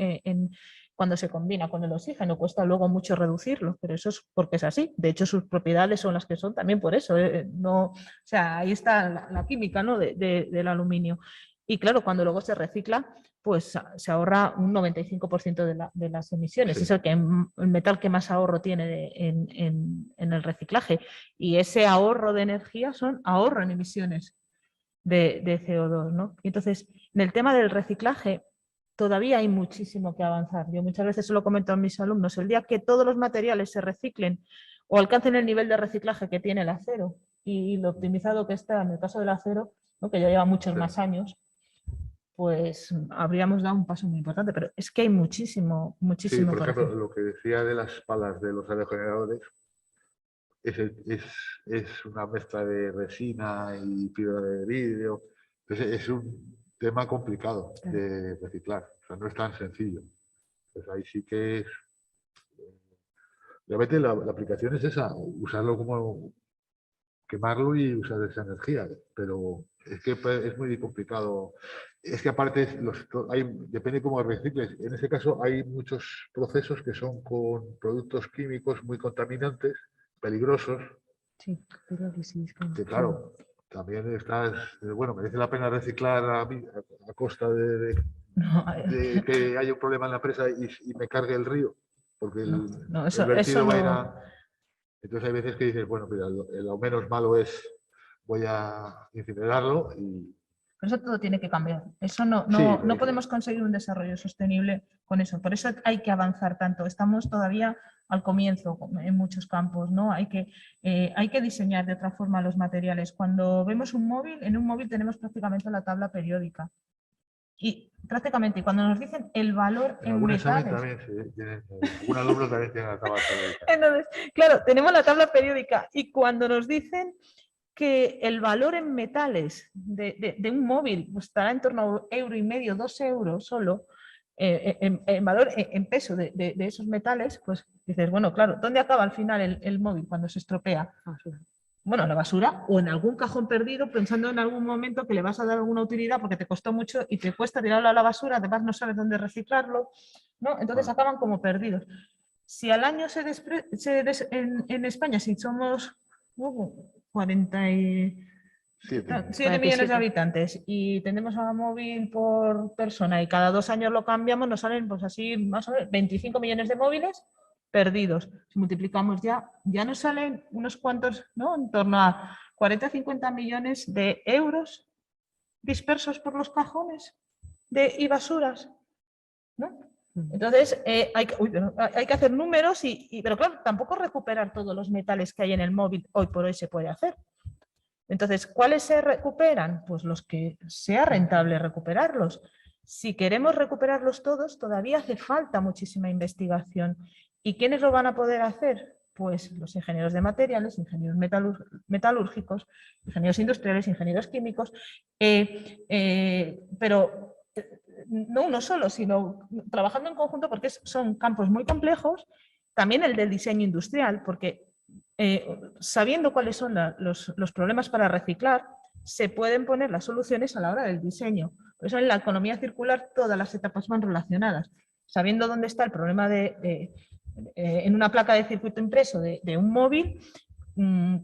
Speaker 1: cuando se combina con el oxígeno cuesta luego mucho reducirlo, pero eso es porque es así. De hecho, sus propiedades son las que son también por eso. O sea, ahí está la química, ¿no? del aluminio. Y claro, cuando luego se recicla, pues se ahorra un 95% de las emisiones. Sí. Es el metal que más ahorro tiene en el reciclaje. Y ese ahorro de energía son ahorro en emisiones de CO2, ¿no? Y entonces, en el tema del reciclaje, todavía hay muchísimo que avanzar. Yo muchas veces se lo comento a mis alumnos, el día que todos los materiales se reciclen o alcancen el nivel de reciclaje que tiene el acero y lo optimizado que está en el caso del acero, ¿no?, que ya lleva muchos más años, pues habríamos dado un paso muy importante, pero es que hay muchísimo
Speaker 3: Sí, por
Speaker 1: por
Speaker 3: ejemplo,
Speaker 1: hacer.
Speaker 3: lo que decía de las palas de los aerogeneradores es una mezcla de resina y fibra de vidrio. Es un tema complicado de reciclar, o sea, no es tan sencillo. Pues ahí sí que es... Realmente la aplicación es esa, usarlo como quemarlo y usar esa energía, pero es que es muy complicado. Es que aparte depende cómo recicles. En ese caso hay muchos procesos que son con productos químicos muy contaminantes, peligrosos,
Speaker 1: Sí,
Speaker 3: que claro, también bueno, merece la pena reciclar a costa de que haya un problema en la empresa y me cargue el río, porque
Speaker 1: no,
Speaker 3: el
Speaker 1: eso
Speaker 3: vertido va a ir
Speaker 1: no.
Speaker 3: a... Entonces hay veces que dices, bueno, mira, lo menos malo es voy a incinerarlo y...
Speaker 1: Pero eso todo tiene que cambiar. Eso
Speaker 3: Sí,
Speaker 1: no podemos conseguir un desarrollo sostenible con eso. Por eso hay que avanzar tanto. Estamos todavía al comienzo en muchos campos, ¿no? Hay que diseñar de otra forma los materiales. Cuando vemos un móvil, en un móvil tenemos prácticamente la tabla periódica. Y prácticamente cuando nos dicen el valor
Speaker 3: en
Speaker 1: en
Speaker 3: algún examen
Speaker 1: metales.
Speaker 3: también algún alumno también tiene la tabla periódica.
Speaker 1: Entonces, claro, tenemos la tabla periódica y cuando nos dicen que el valor en metales de un móvil pues, estará en torno a €1,5, €2 solo, en valor, en peso de esos metales, pues dices, bueno, claro, ¿dónde acaba al final el móvil cuando se estropea? Bueno, en la basura o en algún cajón perdido, pensando en algún momento que le vas a dar alguna utilidad porque te costó mucho y te cuesta tirarlo a la basura, además no sabes dónde reciclarlo, ¿no? Entonces acaban como perdidos. Si al año en España, si somos 47 millones de habitantes y tenemos a móvil por persona y cada 2 años lo cambiamos, nos salen pues así más o menos 25 millones de móviles perdidos. Si multiplicamos ya nos salen unos cuantos, ¿no? En torno a 40 o 50 millones de euros dispersos por los cajones y basuras, ¿no? Entonces, hay que hacer números, pero claro, tampoco recuperar todos los metales que hay en el móvil hoy por hoy se puede hacer. Entonces, ¿cuáles se recuperan? Pues los que sea rentable recuperarlos. Si queremos recuperarlos todos, todavía hace falta muchísima investigación. ¿Y quiénes lo van a poder hacer? Pues los ingenieros de materiales, ingenieros metalúrgicos, ingenieros industriales, ingenieros químicos, pero no uno solo, sino trabajando en conjunto porque son campos muy complejos, también el del diseño industrial, porque sabiendo cuáles son los problemas para reciclar, se pueden poner las soluciones a la hora del diseño. Por eso en la economía circular todas las etapas van relacionadas. Sabiendo dónde está el problema en una placa de circuito impreso de un móvil,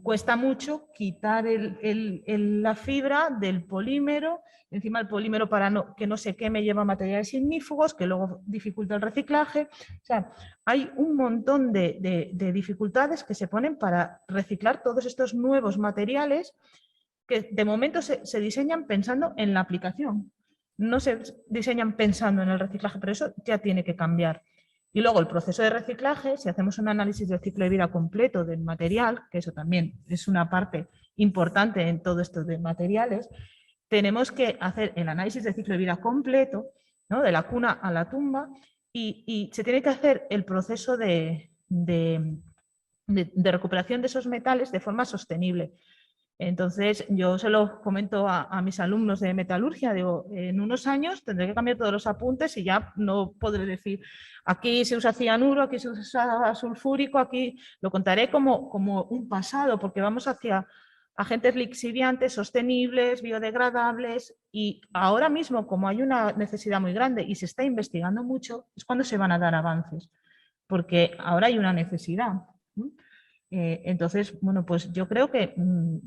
Speaker 1: cuesta mucho quitar la fibra del polímero. Encima el polímero para que no se queme lleva materiales ignífugos que luego dificulta el reciclaje. O sea, hay un montón de dificultades que se ponen para reciclar todos estos nuevos materiales que de momento se diseñan pensando en la aplicación. No se diseñan pensando en el reciclaje, pero eso ya tiene que cambiar. Y luego el proceso de reciclaje, si hacemos un análisis del ciclo de vida completo del material, que eso también es una parte importante en todo esto de materiales, tenemos que hacer el análisis del ciclo de vida completo, ¿no? De la cuna a la tumba, y se tiene que hacer el proceso de recuperación de esos metales de forma sostenible. Entonces, yo se lo comento a mis alumnos de metalurgia, digo, en unos años tendré que cambiar todos los apuntes y ya no podré decir, aquí se usa cianuro, aquí se usa sulfúrico, aquí lo contaré como un pasado, porque vamos hacia agentes lixiviantes, sostenibles, biodegradables, y ahora mismo, como hay una necesidad muy grande y se está investigando mucho, es cuando se van a dar avances, porque ahora hay una necesidad, ¿no? Entonces, bueno, pues yo creo que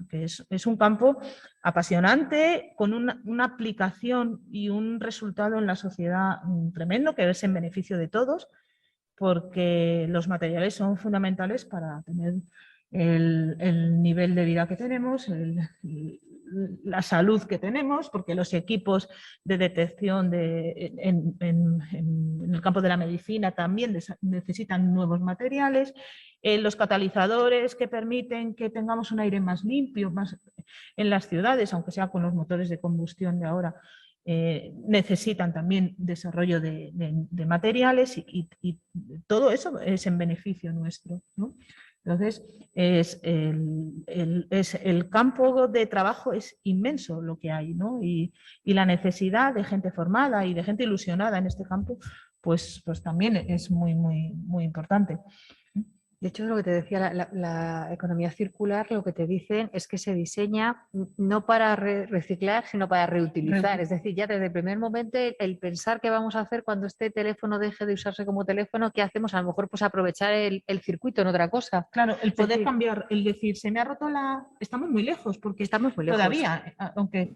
Speaker 1: es un campo apasionante, con una aplicación y un resultado en la sociedad tremendo, que es en beneficio de todos, porque los materiales son fundamentales para tener el nivel de vida que tenemos, la salud que tenemos, porque los equipos de detección en el campo de la medicina también necesitan nuevos materiales, los catalizadores que permiten que tengamos un aire más limpio más en las ciudades, aunque sea con los motores de combustión de ahora, necesitan también desarrollo de materiales y todo eso es en beneficio nuestro, ¿no? Entonces, el campo de trabajo es inmenso lo que hay, ¿no? Y la necesidad de gente formada y de gente ilusionada en este campo, pues también es muy importante.
Speaker 2: De hecho, es lo que te decía, la economía circular, lo que te dicen es que se diseña no para reciclar, sino para reutilizar. Es decir, ya desde el primer momento, el pensar qué vamos a hacer cuando este teléfono deje de usarse como teléfono, ¿qué hacemos? A lo mejor pues aprovechar el circuito en otra cosa.
Speaker 1: Claro, el poder cambiar, el decir, se me ha roto la... Estamos muy lejos, porque
Speaker 2: estamos muy lejos.
Speaker 1: Todavía, aunque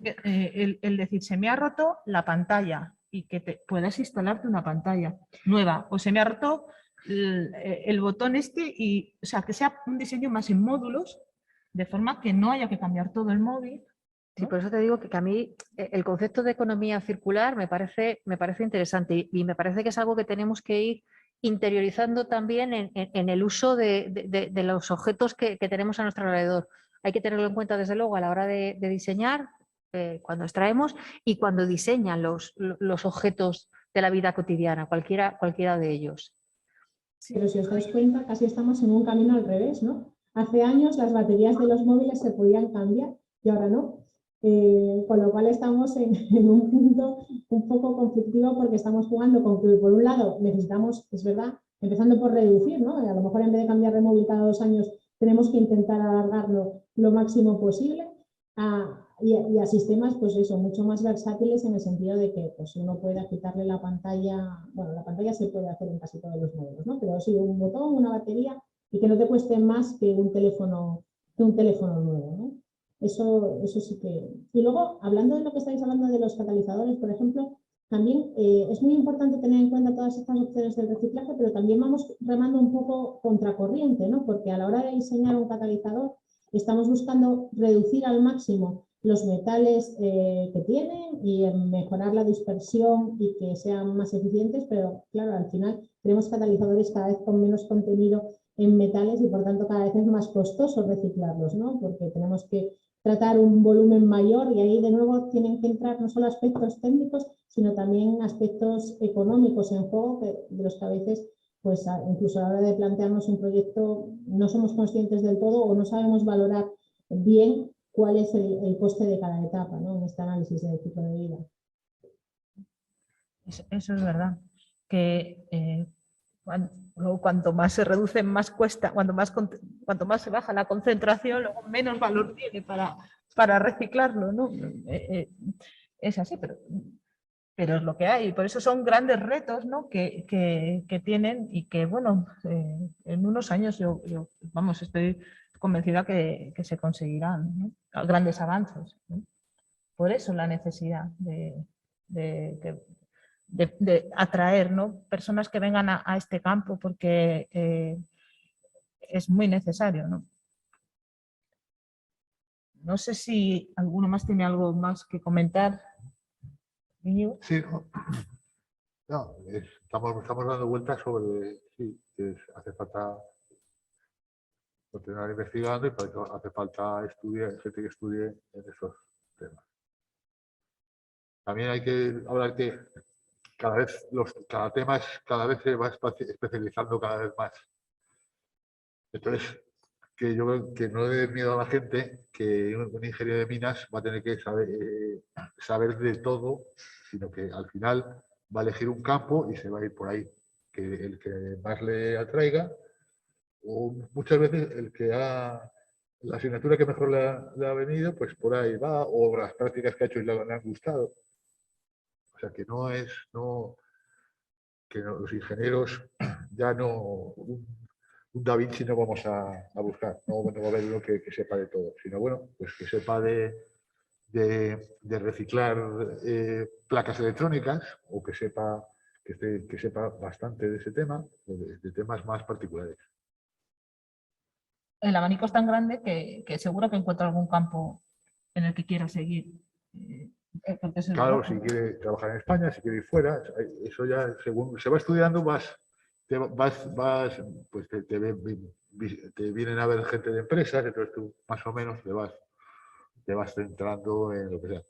Speaker 1: el decir, se me ha roto la pantalla y que puedas instalarte una pantalla nueva, o se me ha roto el botón y, o sea, que sea un diseño más en módulos, de forma que no haya que cambiar todo el móvil.
Speaker 2: Sí, por eso te digo que a mí el concepto de economía circular me parece interesante y me parece que es algo que tenemos que ir interiorizando también en el uso de los objetos que tenemos a nuestro alrededor. Hay que tenerlo en cuenta desde luego a la hora de diseñar, cuando extraemos y cuando diseñan los objetos de la vida cotidiana, cualquiera de ellos.
Speaker 4: Sí, pero si os dais cuenta, casi estamos en un camino al revés, ¿no? Hace años las baterías de los móviles se podían cambiar y ahora no. Con lo cual estamos en un punto un poco conflictivo porque estamos jugando con que por un lado necesitamos, es verdad, empezando por reducir, ¿no? A lo mejor en vez de cambiar de móvil cada 2 años tenemos que intentar alargarlo lo máximo posible y a sistemas, pues eso, mucho más versátiles en el sentido de que pues, uno pueda quitarle la pantalla, bueno, la pantalla se puede hacer en casi todos los modelos, ¿no? Pero sí, un botón, una batería y que no te cueste más que un teléfono nuevo, ¿no? Eso sí que... Y luego, hablando de lo que estáis hablando de los catalizadores, por ejemplo, también es muy importante tener en cuenta todas estas opciones del reciclaje, pero también vamos remando un poco contracorriente, ¿no? Porque a la hora de diseñar un catalizador estamos buscando reducir al máximo los metales que tienen y mejorar la dispersión y que sean más eficientes, pero claro, al final tenemos catalizadores cada vez con menos contenido en metales y por tanto cada vez es más costoso reciclarlos, ¿no? Porque tenemos que tratar un volumen mayor y ahí de nuevo tienen que entrar no solo aspectos técnicos, sino también aspectos económicos en juego de los que a veces, pues incluso a la hora de plantearnos un proyecto no somos conscientes del todo o no sabemos valorar bien cuál es el coste de cada etapa, ¿no? En este análisis del ciclo de vida.
Speaker 1: Eso es verdad, que luego cuanto más se reduce, más cuesta, cuanto más se baja la concentración, luego menos valor tiene para reciclarlo, ¿no? Es así, pero es lo que hay. Por eso son grandes retos, ¿no? que tienen y que, bueno, en unos años yo vamos, estoy convencida que se conseguirán, ¿no? Grandes avances, ¿no? Por eso la necesidad de atraer, ¿no? Personas que vengan a este campo porque es muy necesario, ¿no? No sé si alguno más tiene algo más que comentar.
Speaker 3: Sí, no, estamos dando vueltas sobre sí, que hace falta continuar investigando y para eso hace falta estudiar, gente que estudie en esos temas. También hay que hablar que cada tema cada vez se va especializando cada vez más. Entonces, que yo creo que no le dé miedo a la gente que un ingeniero de minas va a tener que saber de todo, sino que al final va a elegir un campo y se va a ir por ahí, que el que más le atraiga, o muchas veces la asignatura que mejor le ha venido, pues por ahí va, o las prácticas que ha hecho y le han gustado. O sea, que los ingenieros ya no... Un Da Vinci no vamos a buscar, no va a haber uno que sepa de todo, sino bueno, pues que sepa de reciclar placas electrónicas o que sepa bastante de ese tema, de temas más particulares.
Speaker 1: El abanico es tan grande que seguro que encuentra algún campo en el que quiera seguir. Porque eso es
Speaker 3: Claro,
Speaker 1: verdad.
Speaker 3: si quiere trabajar en España, si quiere ir fuera, eso ya según se va estudiando, pues te vienen a ver gente de empresas, entonces tú más o menos te vas centrando en lo que sea.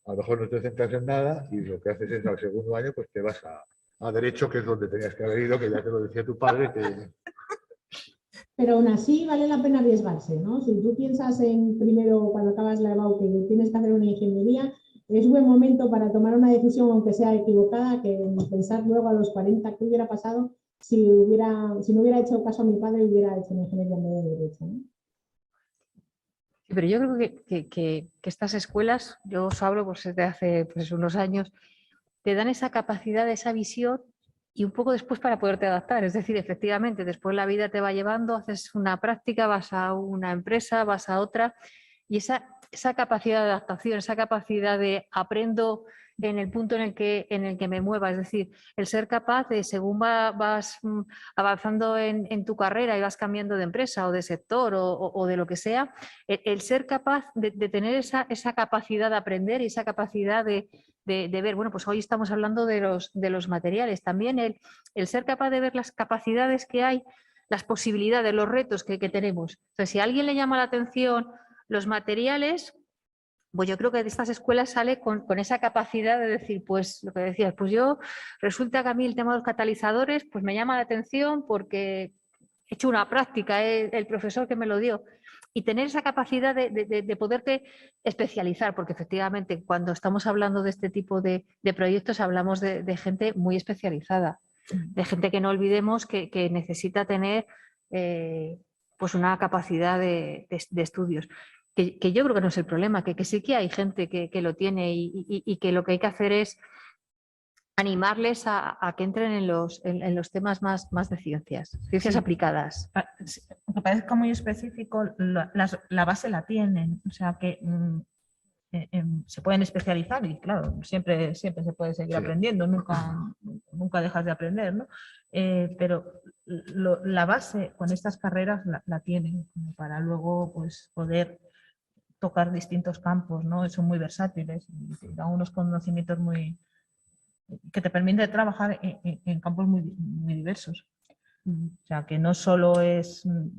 Speaker 3: A lo mejor no te centras en nada y lo que haces es al segundo año, pues te vas a Derecho, que es donde tenías que haber ido, que ya te lo decía tu padre, que
Speaker 4: Pero aún así vale la pena arriesgarse, ¿no? Si tú piensas en primero, cuando acabas la EBAU, que tienes que hacer una ingeniería, es buen momento para tomar una decisión, aunque sea equivocada, que pensar luego a los 40 qué hubiera pasado si no hubiera hecho caso a mi padre y hubiera hecho una ingeniería en medio de derecho, ¿no?
Speaker 2: Sí, pero yo creo que estas escuelas, yo os hablo pues, desde hace pues, unos años, te dan esa capacidad, esa visión y un poco después para poderte adaptar. Es decir, efectivamente, después la vida te va llevando, haces una práctica, vas a una empresa, vas a otra y esa capacidad de adaptación, esa capacidad de aprendo en el punto en el que me mueva, es decir, el ser capaz de, según vas avanzando en tu carrera y vas cambiando de empresa o de sector o de lo que sea, el ser capaz de tener esa capacidad de aprender y esa capacidad de ver, bueno, pues hoy estamos hablando de los materiales, también el ser capaz de ver las capacidades que hay, las posibilidades, los retos que tenemos. Entonces, si a alguien le llama la atención los materiales, pues yo creo que de estas escuelas sale con esa capacidad de decir, pues lo que decías, pues yo resulta que a mí el tema de los catalizadores pues me llama la atención porque he hecho una práctica, el profesor que me lo dio. Y tener esa capacidad de poderte especializar, porque efectivamente cuando estamos hablando de este tipo de proyectos hablamos de gente muy especializada, de gente que no olvidemos que necesita tener pues una capacidad de estudios. Que yo creo que no es el problema, que sí que hay gente que lo tiene y que lo que hay que hacer es animarles a que entren en los temas más de ciencias
Speaker 1: Sí.
Speaker 2: aplicadas.
Speaker 1: Aunque parezca muy específico, la base la tienen, o sea que se pueden especializar y claro, siempre se puede seguir
Speaker 3: Sí.
Speaker 1: aprendiendo, nunca dejas de aprender, ¿no? Pero la base con estas carreras la tienen como para luego pues, poder tocar distintos campos, ¿no? Son muy versátiles y te dan unos conocimientos que te permiten trabajar en campos muy diversos. O sea, que no solo es no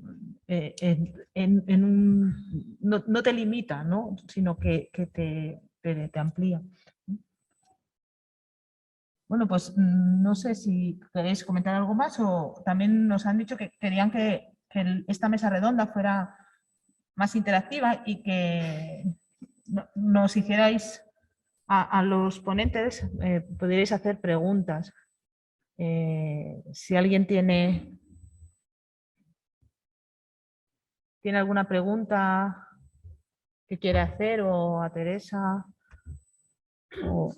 Speaker 1: te limita, ¿no? Sino que te amplía. Bueno, pues no sé si queréis comentar algo más o también nos han dicho que querían que esta mesa redonda fuera más interactiva y que nos hicierais a los ponentes, pudierais hacer preguntas. Si alguien tiene alguna pregunta que quiere hacer o a Teresa. O...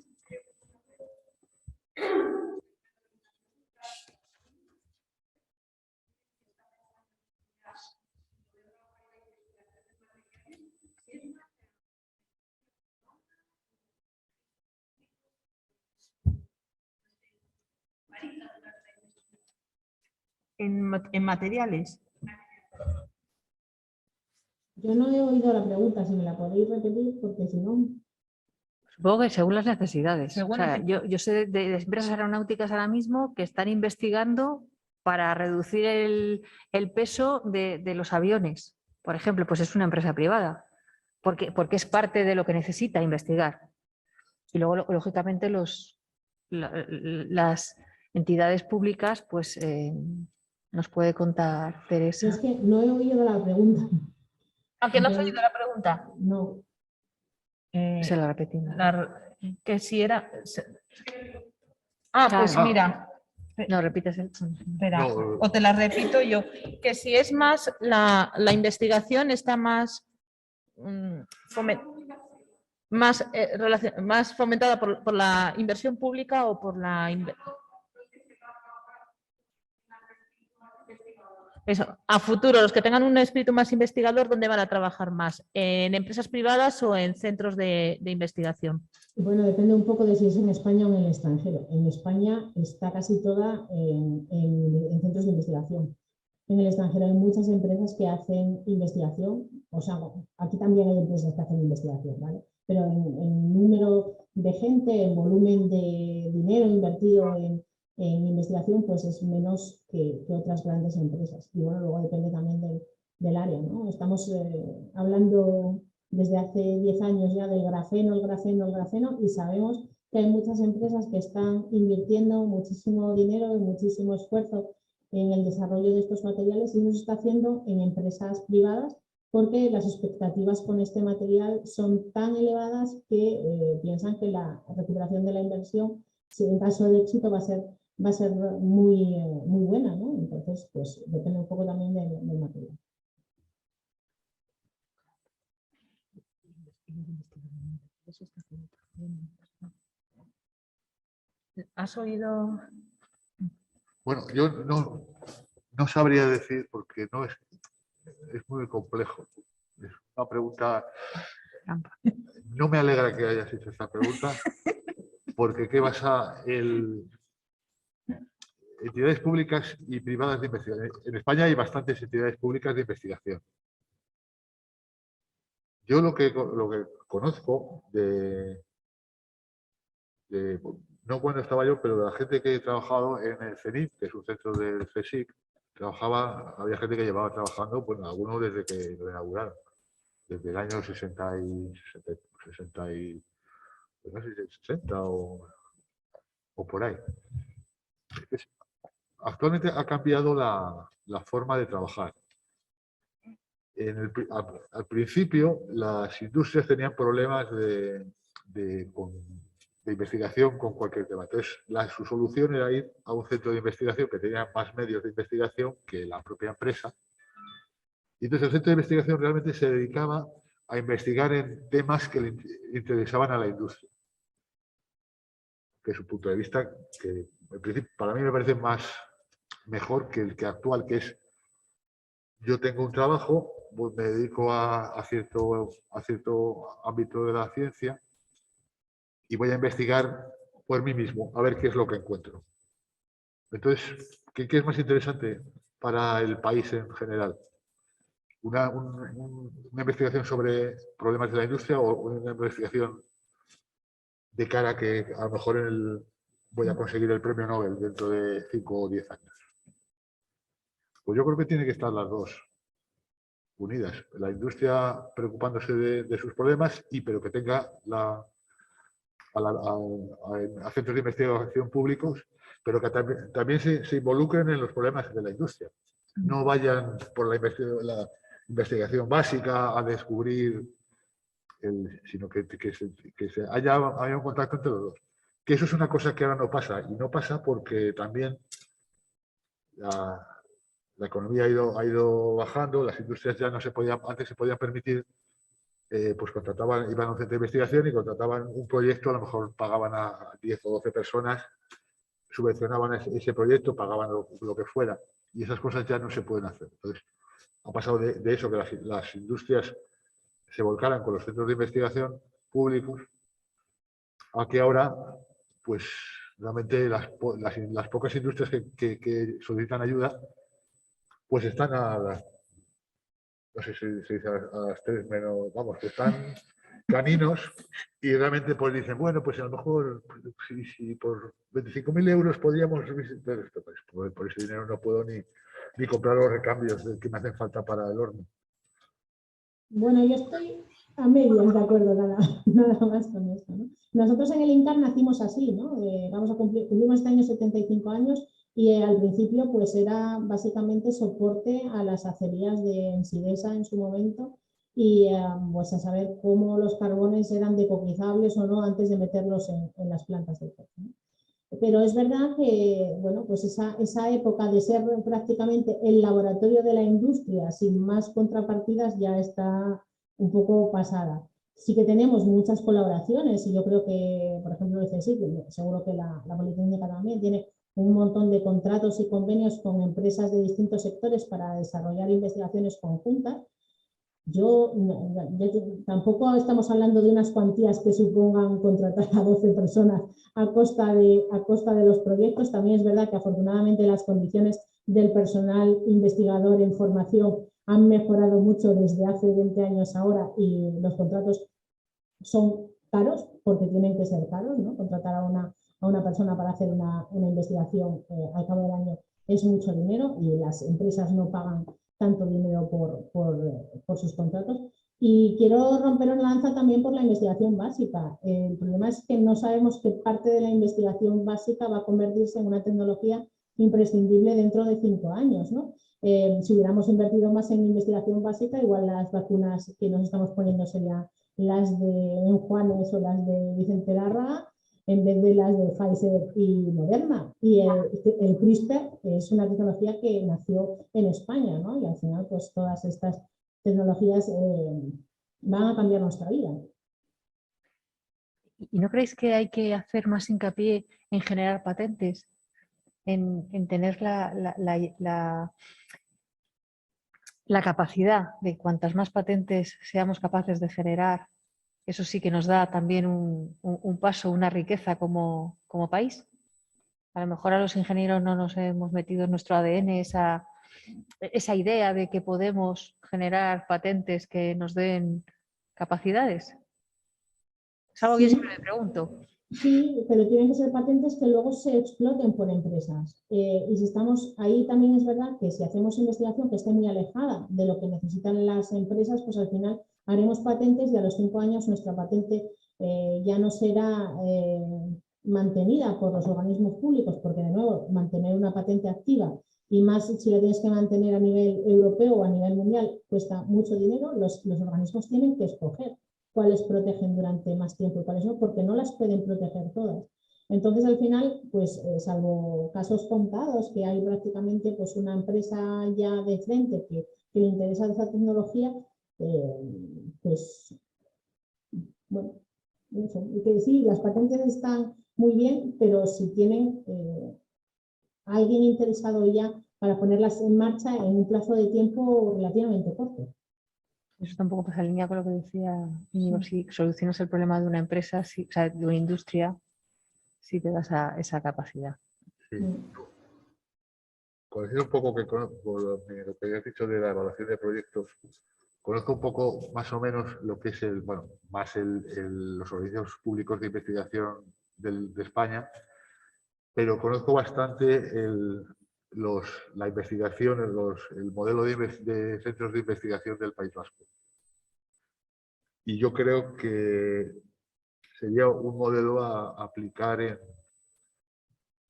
Speaker 1: En materiales.
Speaker 4: Yo no he oído la pregunta, si me la podéis repetir, porque si no...
Speaker 2: Supongo que según las necesidades.
Speaker 1: Según
Speaker 2: o sea, yo sé de empresas aeronáuticas ahora mismo que están investigando para reducir el peso de los aviones. Por ejemplo, pues es una empresa privada, porque es parte de lo que necesita investigar. Y luego, lógicamente, las entidades públicas, pues nos puede contar Teresa.
Speaker 4: Es que no he oído la pregunta.
Speaker 1: ¿Aunque no has oído la pregunta?
Speaker 4: No.
Speaker 2: Se la repetimos.
Speaker 1: Que si era... pues
Speaker 2: Claro.
Speaker 1: mira.
Speaker 2: No, repites el...
Speaker 1: Espera,
Speaker 3: No.
Speaker 1: o te la repito yo. Que si es más, la investigación está más... más fomentada por la inversión pública o por la... Eso, a futuro, los que tengan un espíritu más investigador, ¿dónde van a trabajar más? ¿En empresas privadas o en centros de investigación?
Speaker 4: Bueno, depende un poco de si es en España o en el extranjero. En España está casi toda en centros de investigación. en el extranjero hay muchas empresas que hacen investigación, o sea, aquí también hay empresas que hacen investigación, ¿vale? Pero en número de gente, en volumen de dinero invertido en investigación, pues es menos que otras grandes empresas. Y bueno, luego depende también del área, ¿no? Estamos hablando desde hace 10 años ya del grafeno, el grafeno, y sabemos que hay muchas empresas que están invirtiendo muchísimo dinero y muchísimo esfuerzo en el desarrollo de estos materiales, y eso se está haciendo en empresas privadas porque las expectativas con este material son tan elevadas que piensan que la recuperación de la inversión, si en caso de éxito, va a ser muy buena, ¿no? Entonces, pues depende un poco también del material.
Speaker 2: ¿Has oído?
Speaker 3: Bueno, yo no sabría decir porque no es muy complejo. Es una pregunta. No me alegra que hayas hecho esta pregunta porque ¿qué basa entidades públicas y privadas de investigación? En España hay bastantes entidades públicas de investigación. Yo lo que conozco no cuando estaba yo, pero de la gente que he trabajado en el CENIC, que es un centro del CSIC, había gente que llevaba trabajando, pues algunos desde que lo inauguraron, desde el año 60 o por ahí. Actualmente ha cambiado la forma de trabajar. Al principio, las industrias tenían problemas de investigación con cualquier tema. Entonces, su solución era ir a un centro de investigación que tenía más medios de investigación que la propia empresa. Y entonces el centro de investigación realmente se dedicaba a investigar en temas que le interesaban a la industria. Que es un punto de vista que, en principio, para mí me parece mejor que el que actual, que es: yo tengo un trabajo, pues me dedico a cierto ámbito de la ciencia y voy a investigar por mí mismo, a ver qué es lo que encuentro. Entonces, ¿qué es más interesante para el país en general? ¿Una investigación sobre problemas de la industria o una investigación de cara a que a lo mejor voy a conseguir el premio Nobel dentro de 5 o 10 años? Pues yo creo que tiene que estar las dos unidas. La industria preocupándose de sus problemas, pero que tenga a centros de investigación públicos, pero que también se involucren en los problemas de la industria. No vayan por la investigación básica a descubrir, sino que haya un contacto entre los dos. Que eso es una cosa que ahora no pasa, y no pasa porque también la economía ha ido bajando, las industrias ya no se podían, antes se podían permitir, pues iban a un centro de investigación y contrataban un proyecto, a lo mejor pagaban a 10 o 12 personas, subvencionaban ese proyecto, pagaban lo que fuera, y esas cosas ya no se pueden hacer. Entonces, ha pasado de eso, que las industrias se volcaran con los centros de investigación públicos, a que ahora, pues, realmente las pocas industrias que solicitan ayuda, pues están no sé si se dice a las 3 menos, vamos, que están caninos, y realmente pues dicen, bueno, pues a lo mejor si por 25.000 euros podríamos visitar esto, pues por ese dinero no puedo ni comprar los recambios que me hacen falta para el horno.
Speaker 4: Bueno, yo estoy a medias de acuerdo, nada más con esto, ¿no? Nosotros en el INCAR nacimos así, ¿no? Cumplimos este año 75 años, y al principio pues era básicamente soporte a las acerías de Ensidesa en su momento, y pues a saber cómo los carbones eran decoquizables o no antes de meterlos en las plantas de coche, ¿no? Pero es verdad que, bueno, pues esa época de ser prácticamente el laboratorio de la industria sin más contrapartidas ya está un poco pasada. Sí que tenemos muchas colaboraciones, y yo creo que, por ejemplo, el CSIC, seguro que la Politécnica también tiene un montón de contratos y convenios con empresas de distintos sectores para desarrollar investigaciones conjuntas. Yo tampoco estamos hablando de unas cuantías que supongan contratar a 12 personas a costa de los proyectos. También es verdad que afortunadamente las condiciones del personal investigador en formación han mejorado mucho desde hace 20 años ahora y los contratos son caros porque tienen que ser caros, ¿no? Contratar a una persona para hacer una investigación al cabo del año es mucho dinero y las empresas no pagan tanto dinero por sus contratos. Y quiero romper una lanza también por la investigación básica. El problema es que no sabemos qué parte de la investigación básica va a convertirse en una tecnología imprescindible dentro de 5 años, ¿no? Si hubiéramos invertido más en investigación básica, igual las vacunas que nos estamos poniendo serían las de Juanes o las de Vicente Larra, en vez de las de Pfizer y Moderna. Y el CRISPR es una tecnología que nació en España, ¿no? Y al final, pues todas estas tecnologías van a cambiar nuestra vida.
Speaker 2: ¿Y no creéis que hay que hacer más hincapié en generar patentes? En tener la capacidad de cuantas más patentes seamos capaces de generar, eso sí que nos da también un paso, una riqueza como país. A lo mejor a los ingenieros no nos hemos metido en nuestro ADN esa idea de que podemos generar patentes que nos den capacidades. Es algo que yo siempre me pregunto.
Speaker 4: Sí, pero tienen que ser patentes que luego se exploten por empresas. Y si estamos ahí, también es verdad que si hacemos investigación que esté muy alejada de lo que necesitan las empresas, pues al final haremos patentes y a los 5 años nuestra patente ya no será mantenida por los organismos públicos, porque de nuevo, mantener una patente activa y más si la tienes que mantener a nivel europeo o a nivel mundial cuesta mucho dinero, los organismos tienen que escoger cuáles protegen durante más tiempo y cuáles no, porque no las pueden proteger todas. Entonces, al final, pues salvo casos contados, que hay prácticamente pues, una empresa ya de frente que le interesa esa tecnología, pues, bueno, eso. Y que sí, las patentes están muy bien, pero si tienen alguien interesado ya para ponerlas en marcha en un plazo de tiempo relativamente corto.
Speaker 2: Eso tampoco pasa en línea con lo que decía Íñigo. Si solucionas el problema de una empresa, o sea, de una industria, sí te das esa capacidad.
Speaker 3: Sí. Conocido un poco por lo que has dicho de la evaluación de proyectos, conozco un poco más o menos lo que es los servicios públicos de investigación de España, pero conozco bastante la investigación, el modelo de centros de investigación del País Vasco. Y yo creo que sería un modelo a aplicar en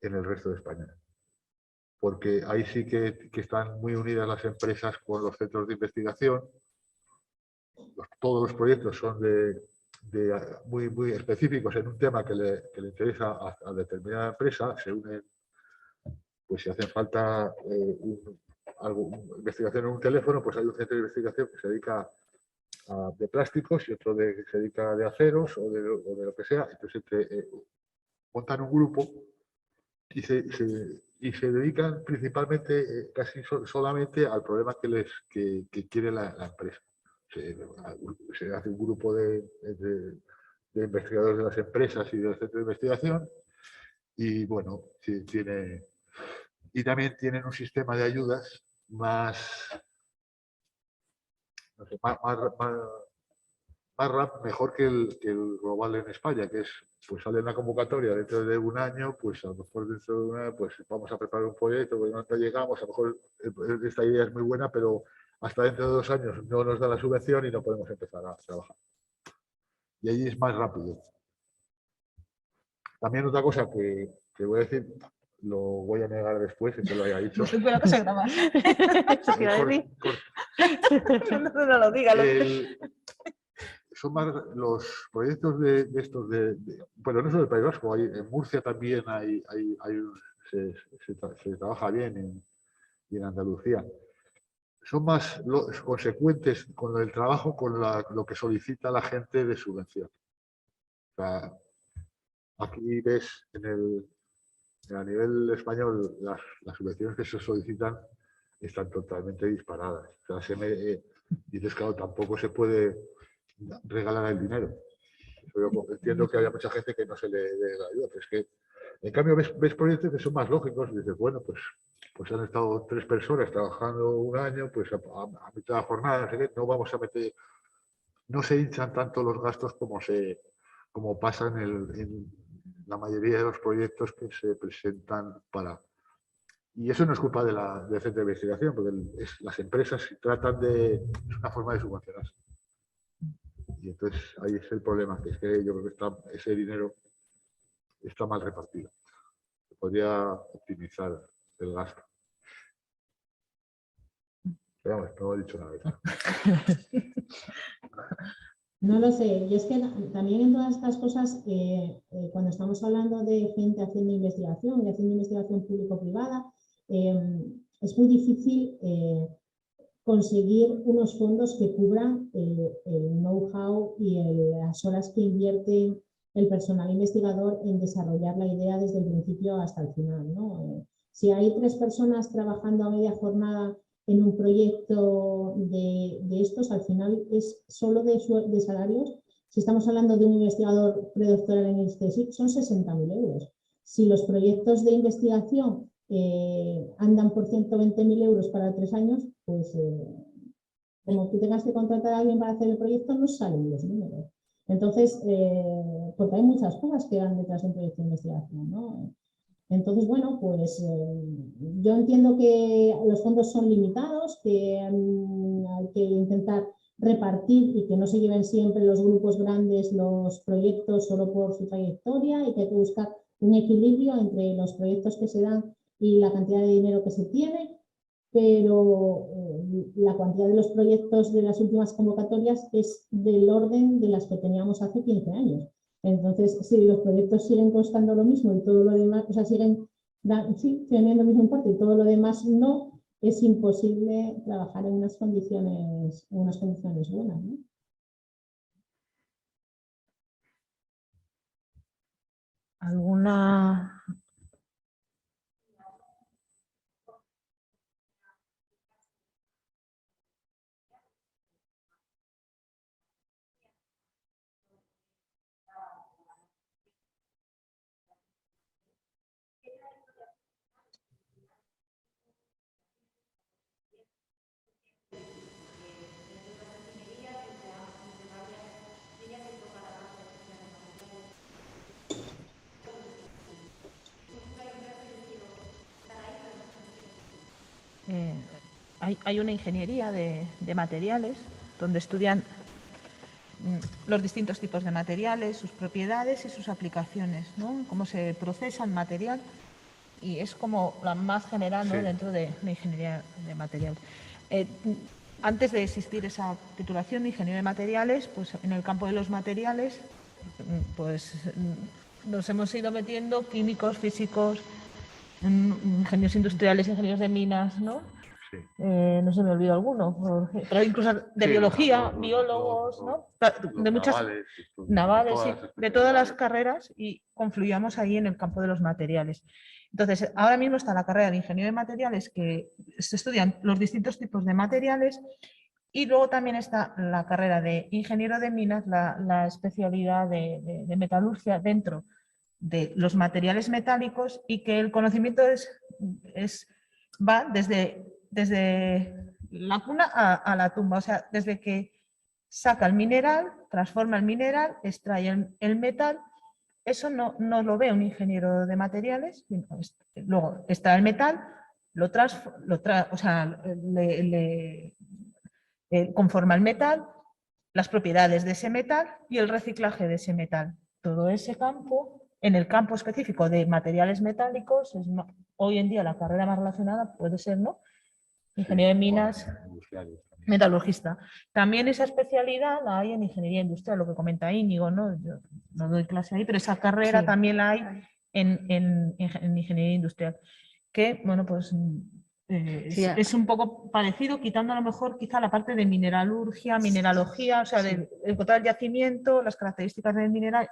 Speaker 3: el resto de España. Porque ahí sí que están muy unidas las empresas con los centros de investigación. Todos los proyectos son muy específicos en un tema que le interesa a determinada empresa. Se unen, pues si hace falta investigación en un teléfono, pues hay un centro de investigación que se dedica de plásticos y otro que se dedica de aceros o de lo que sea. Entonces montan un grupo y se dedican principalmente, casi solamente al problema que quiere la empresa. Se hace un grupo de investigadores de las empresas y del centro de investigación y bueno, y también tienen un sistema de ayudas mejor que el global en España, que es, pues sale una convocatoria dentro de un año, pues a lo mejor dentro de un año pues vamos a preparar un proyecto, pues no llegamos, a lo mejor esta idea es muy buena, pero hasta dentro de 2 años no nos da la subvención y no podemos empezar a trabajar. Y ahí es más rápido. También otra cosa que voy a decir, lo voy a negar después, que lo haya dicho.
Speaker 2: Bueno, que se graba. Eso te iba a decir. No lo diga.
Speaker 3: Son más los proyectos de estos bueno, no solo el País Vasco, en Murcia también se trabaja bien y en Andalucía. Son más consecuentes con el trabajo con lo que solicita la gente de subvención. O sea, aquí ves a nivel español las subvenciones que se solicitan están totalmente disparadas. O sea, dices, claro, tampoco se puede regalar el dinero. Yo entiendo que haya mucha gente que no se le dé la ayuda, pero es que en cambio ves proyectos que son más lógicos y dices, bueno, pues pues han estado 3 personas trabajando un año, pues a mitad de la jornada, no sé qué, no vamos a meter, no se hinchan tanto los gastos como pasa en la mayoría de los proyectos que se presentan para... Y eso no es culpa del centro de investigación, porque las empresas tratan de... Es una forma de subvencionarse. Y entonces ahí es el problema, que es que yo creo que ese dinero está mal repartido. Se podría optimizar el gasto. Pero vamos, no he dicho nada.
Speaker 4: No lo sé, y es que también en todas estas cosas, cuando estamos hablando de gente haciendo investigación y haciendo investigación público-privada, es muy difícil conseguir unos fondos que cubran el know-how y las horas que invierte el personal investigador en desarrollar la idea desde el principio hasta el final, ¿no? Si hay 3 personas trabajando a media jornada en un proyecto de estos, al final es solo de salarios. Si estamos hablando de un investigador predoctoral en el CSIC, son 60.000 euros. Si los proyectos de investigación andan por 120.000 euros para 3 años, pues como tú tengas que contratar a alguien para hacer el proyecto, no salen los números. Entonces, porque hay muchas cosas que van detrás de un proyecto de investigación, ¿no? Entonces, bueno, pues yo entiendo que los fondos son limitados, que hay que intentar repartir y que no se lleven siempre los grupos grandes los proyectos solo por su trayectoria y que hay que buscar un equilibrio entre los proyectos que se dan y la cantidad de dinero que se tiene, pero la cantidad de los proyectos de las últimas convocatorias es del orden de las que teníamos hace 15 años. Entonces, si los proyectos siguen costando lo mismo y todo lo demás, o sea, siguen teniendo el mismo importe y todo lo demás no, es imposible trabajar en unas condiciones buenas, ¿no?
Speaker 1: ¿Alguna? Hay una ingeniería de materiales donde estudian los distintos tipos de materiales, sus propiedades y sus aplicaciones, ¿no? Cómo se procesa el material, y es como la más general, ¿no?
Speaker 3: Sí.
Speaker 1: Dentro de la ingeniería de materiales. Antes de existir esa titulación de ingeniero de materiales, pues en el campo de los materiales, pues nos hemos ido metiendo químicos, físicos, ingenieros industriales, ingenieros de minas, ¿no?
Speaker 3: Sí.
Speaker 1: No se me olvidó alguno, pero incluso de
Speaker 3: Sí,
Speaker 1: biología, biólogos, ¿no? De muchas navales, sí, de todas las carreras, y confluíamos ahí en el campo de los materiales. Entonces, ahora mismo está la carrera de ingeniero de materiales, que se estudian los distintos tipos de materiales, y luego también está la carrera de ingeniero de minas, la especialidad de metalurgia dentro de los materiales metálicos, y que el conocimiento va desde la cuna a la tumba, o sea, desde que saca el mineral, transforma el mineral, extrae el metal. Eso no lo ve un ingeniero de materiales. Luego está el metal, conforma el metal, las propiedades de ese metal y el reciclaje de ese metal. Todo ese campo, en el campo específico de materiales metálicos, hoy en día la carrera más relacionada puede ser, ¿no? Ingeniero de minas, metalurgista. También esa especialidad la hay en ingeniería industrial, lo que comenta Íñigo, ¿no? Yo no doy clase ahí, pero esa carrera también la hay en ingeniería industrial. Que, bueno, pues es un poco parecido, quitando a lo mejor quizá la parte de mineralurgia, mineralogía, o sea, de encontrar el yacimiento, las características del mineral,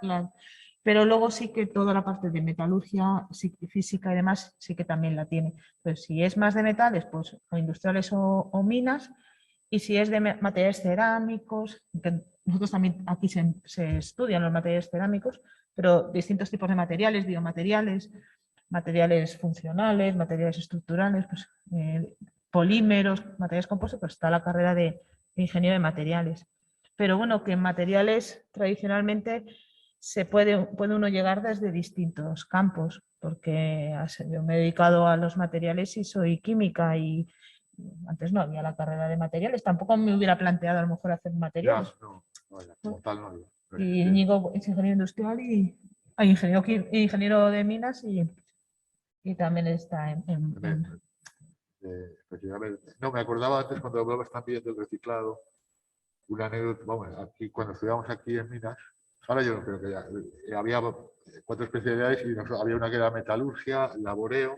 Speaker 1: pero luego sí que toda la parte de metalurgia, física y demás, sí que también la tiene. Pues si es más de metales, pues o industriales o minas, y si es de materiales cerámicos, que nosotros también aquí se estudian los materiales cerámicos, pero distintos tipos de materiales, biomateriales, materiales funcionales, materiales estructurales, pues, polímeros, materiales compuestos, pues está la carrera de ingeniero de materiales. Pero bueno, que en materiales tradicionalmente puede uno llegar desde distintos campos, porque yo me he dedicado a los materiales y soy química y antes no había la carrera de materiales, tampoco me hubiera planteado a lo mejor hacer materiales.
Speaker 3: Como tal no había.
Speaker 1: Y Íñigo es ingeniero industrial y ingeniero de minas y también está
Speaker 3: No, me acordaba antes cuando hablabas también del reciclado, una anécdota, vamos, aquí cuando estudiamos aquí en minas, ahora yo no creo que ya, había 4 especialidades y había una que era metalurgia, laboreo,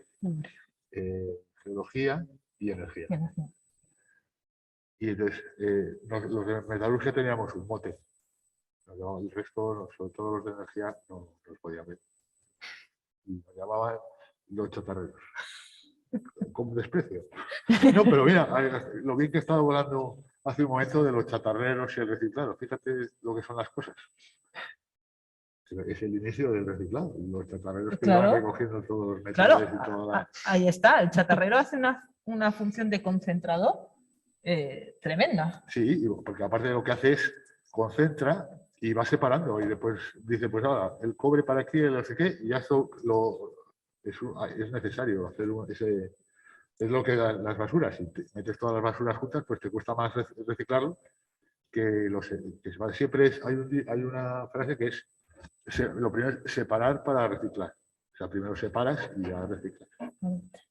Speaker 3: geología y energía. Y entonces los de metalurgia teníamos un mote, el resto, sobre todo los de energía, no los podían ver. Y nos llamaban los chatarreros. Con desprecio. No, pero mira, lo bien que he estado hablando hace un momento de los chatarreros y el reciclado. Fíjate lo que son las cosas. Es el inicio del reciclado. Los chatarreros que van recogiendo todos los metales y toda
Speaker 1: ahí está. El chatarrero hace una función de concentrador tremenda.
Speaker 3: Sí, porque aparte de lo que hace es concentra y va separando. Y después dice, pues ahora, el cobre para aquí, el no sé qué, y ya esto es necesario hacer ese. Es lo que las basuras. Si te metes todas las basuras juntas, pues te cuesta más reciclarlo que siempre hay una frase que es lo primero es separar para reciclar. O sea, primero separas y ya reciclas.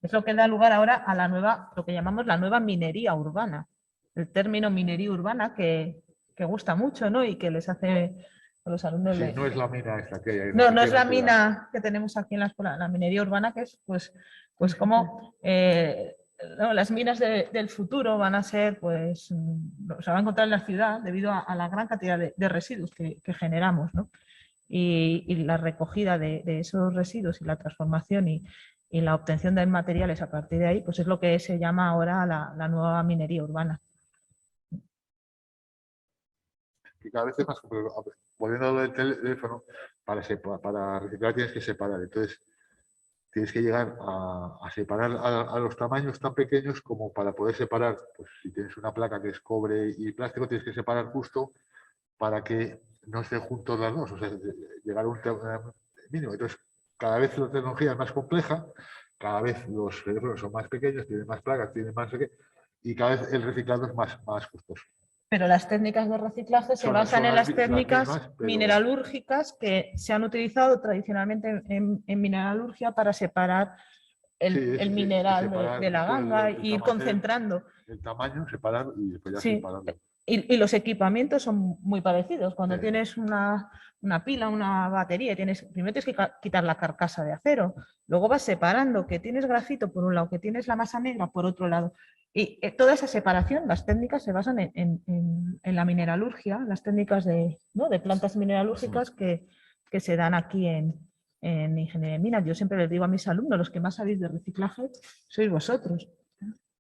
Speaker 1: Es lo que da lugar ahora a lo que llamamos la nueva minería urbana. El término minería urbana que gusta mucho, ¿no? Y que les hace a los alumnos.
Speaker 3: Sí, no es la mina esta que hay.
Speaker 1: No es la mina que tenemos aquí en la escuela, la minería urbana, que es pues como las minas del futuro van a ser, pues se van a encontrar en la ciudad debido a la gran cantidad de residuos que generamos, ¿no? Y la recogida de esos residuos y la transformación y la obtención de materiales a partir de ahí, pues es lo que se llama ahora la nueva minería urbana.
Speaker 3: Y cada vez es más complicado. Volviendo al teléfono, para reciclar tienes que separar. Entonces, tienes que llegar a separar a los tamaños tan pequeños como para poder separar. Pues si tienes una placa que es cobre y plástico, tienes que separar justo para que no estén juntos las dos. O sea, llegar a un mínimo. Entonces, cada vez la tecnología es más compleja, cada vez los teléfonos son más pequeños, tienen más placas, tienen más... Y cada vez el reciclado es más costoso.
Speaker 1: Pero las técnicas de reciclaje se basan en las técnicas mineralúrgicas que se han utilizado tradicionalmente en mineralurgia para separar el mineral de la ganga e ir concentrando.
Speaker 3: El tamaño, separar y después ya separarlo.
Speaker 1: Y los equipamientos son muy parecidos. Cuando tienes una pila, una batería, primero tienes que quitar la carcasa de acero, luego vas separando que tienes grafito por un lado, que tienes la masa negra por otro lado. Y toda esa separación, las técnicas se basan en la mineralurgia, las técnicas de plantas mineralúrgicas que se dan aquí en ingeniería de minas. Yo siempre les digo a mis alumnos, los que más sabéis de reciclaje sois vosotros.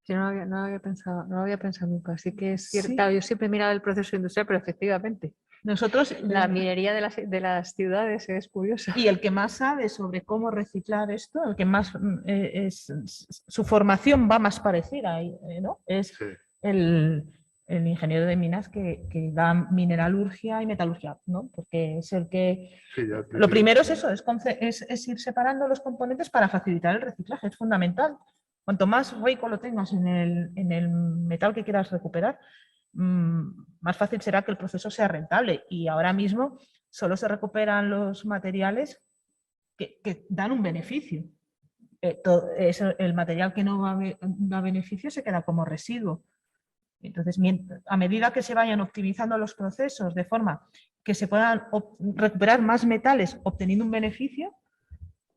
Speaker 2: Yo no lo había pensado nunca, así que es cierto. Sí. Yo siempre he mirado el proceso industrial, pero efectivamente.
Speaker 1: Nosotros,
Speaker 2: la minería de las ciudades es curiosa.
Speaker 1: Y el que más sabe sobre cómo reciclar esto, el que más su formación va más parecida, ¿no? Es el ingeniero de minas que da mineralurgia y metalurgia, ¿no? Porque es el que... Lo primero es eso, es ir separando los componentes para facilitar el reciclaje, es fundamental. Cuanto más rico lo tengas en el metal que quieras recuperar, más fácil será que el proceso sea rentable. Y ahora mismo solo se recuperan los materiales que dan un beneficio. El material que no da beneficio se queda como residuo. Entonces, a medida que se vayan optimizando los procesos de forma que se puedan recuperar más metales obteniendo un beneficio,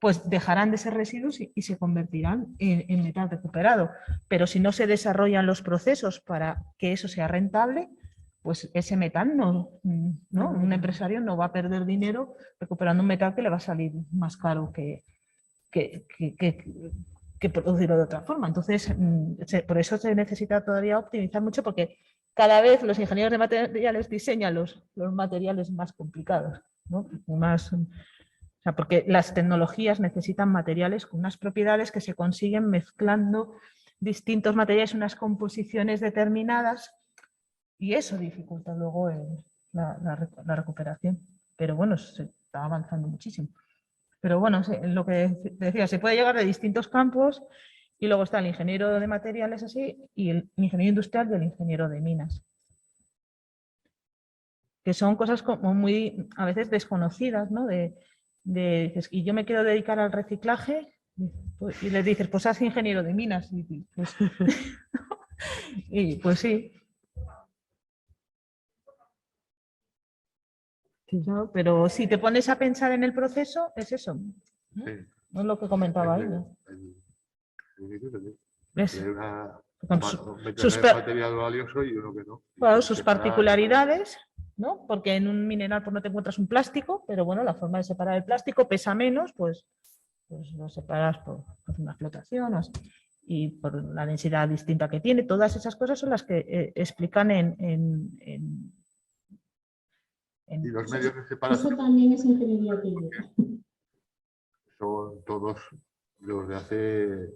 Speaker 1: pues dejarán de ser residuos y se convertirán en metal recuperado. Pero si no se desarrollan los procesos para que eso sea rentable, pues ese metal un empresario no va a perder dinero recuperando un metal que le va a salir más caro que producirlo de otra forma. Entonces, por eso se necesita todavía optimizar mucho, porque cada vez los ingenieros de materiales diseñan los materiales más complicados, ¿no? O sea, porque las tecnologías necesitan materiales con unas propiedades que se consiguen mezclando distintos materiales, unas composiciones determinadas, y eso dificulta luego la recuperación. Pero bueno, se está avanzando muchísimo. Pero bueno, lo que decía, se puede llegar de distintos campos y luego está el ingeniero de materiales así y el ingeniero industrial y el ingeniero de minas. Que son cosas como muy, a veces desconocidas, ¿no? Dices, y yo me quiero dedicar al reciclaje, y les dices, pues haz ingeniero de minas. Y pues sí. ¿No? Pero si te pones a pensar en el proceso, es eso. ¿No?
Speaker 3: Sí.
Speaker 1: No es lo que comentaba ella. ¿Ves? Con sus
Speaker 3: material valioso y uno que no.
Speaker 1: Claro, sus particularidades, ¿no? Porque en un mineral pues, no te encuentras un plástico, pero bueno, la forma de separar el plástico pesa menos, pues lo separas por una flotación y por la densidad distinta que tiene. Todas esas cosas son las que explican
Speaker 3: y los medios de
Speaker 4: Eso
Speaker 3: separación
Speaker 4: también es ingeniería química.
Speaker 3: son todos los de hace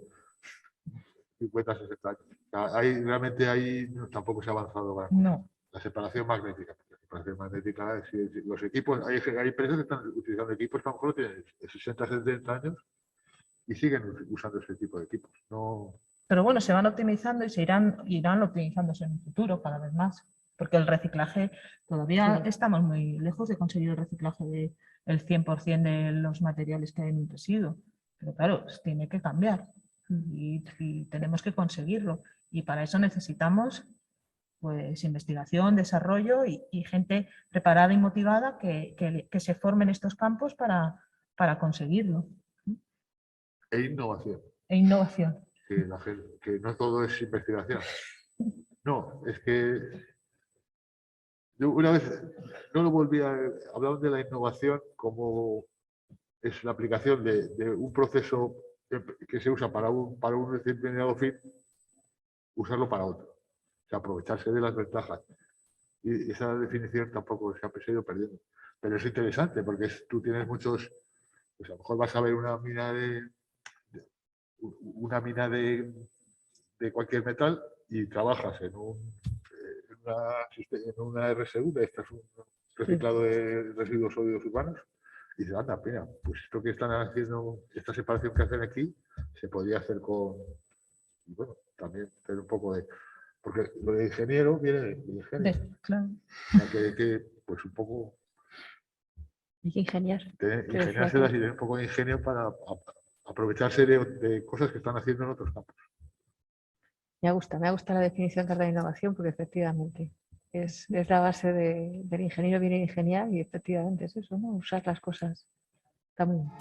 Speaker 3: 50, 60 años. O sea, realmente ahí tampoco se ha avanzado gran cosa.
Speaker 1: No.
Speaker 3: La separación magnética. La separación magnética, los equipos, hay empresas que están utilizando equipos que a lo mejor tienen 60, 70 años y siguen usando ese tipo de equipos. No,
Speaker 1: pero bueno, se van optimizando y irán optimizándose en el futuro cada vez más, porque el reciclaje, todavía estamos muy lejos de conseguir el reciclaje del 100% de los materiales que hay en un residuo, pero claro, tiene que cambiar y tenemos que conseguirlo y para eso necesitamos pues investigación, desarrollo y gente preparada y motivada que se forme en estos campos para conseguirlo.
Speaker 3: e innovación.
Speaker 1: E innovación.
Speaker 3: Que no todo es investigación. No, es que yo una vez no lo volví a hablar de la innovación como es la aplicación de un proceso que se usa para un determinado fin, usarlo para otro. O sea, aprovecharse de las ventajas. Y esa definición tampoco se ha ido perdiendo. Pero es interesante porque tú tienes muchos, pues a lo mejor vas a ver una mina de cualquier metal y trabajas en una RSU, este es un reciclado de residuos sólidos urbanos, y dices, anda, mira, pues esto que están haciendo, esta separación que hacen aquí, se podría hacer con, y bueno, también tener un poco de, porque lo de ingeniero viene de ingenio.
Speaker 1: Claro.
Speaker 3: O sea, que pues un poco
Speaker 5: Hay que ingeniar.
Speaker 3: ingeniárselas y tener un poco de ingenio para aprovecharse de cosas que están haciendo en otros campos.
Speaker 5: Me gusta la definición que has dado de innovación porque efectivamente es la base del ingeniero viene a ingeniar y efectivamente es eso, ¿no? Usar las cosas. Está muy bien.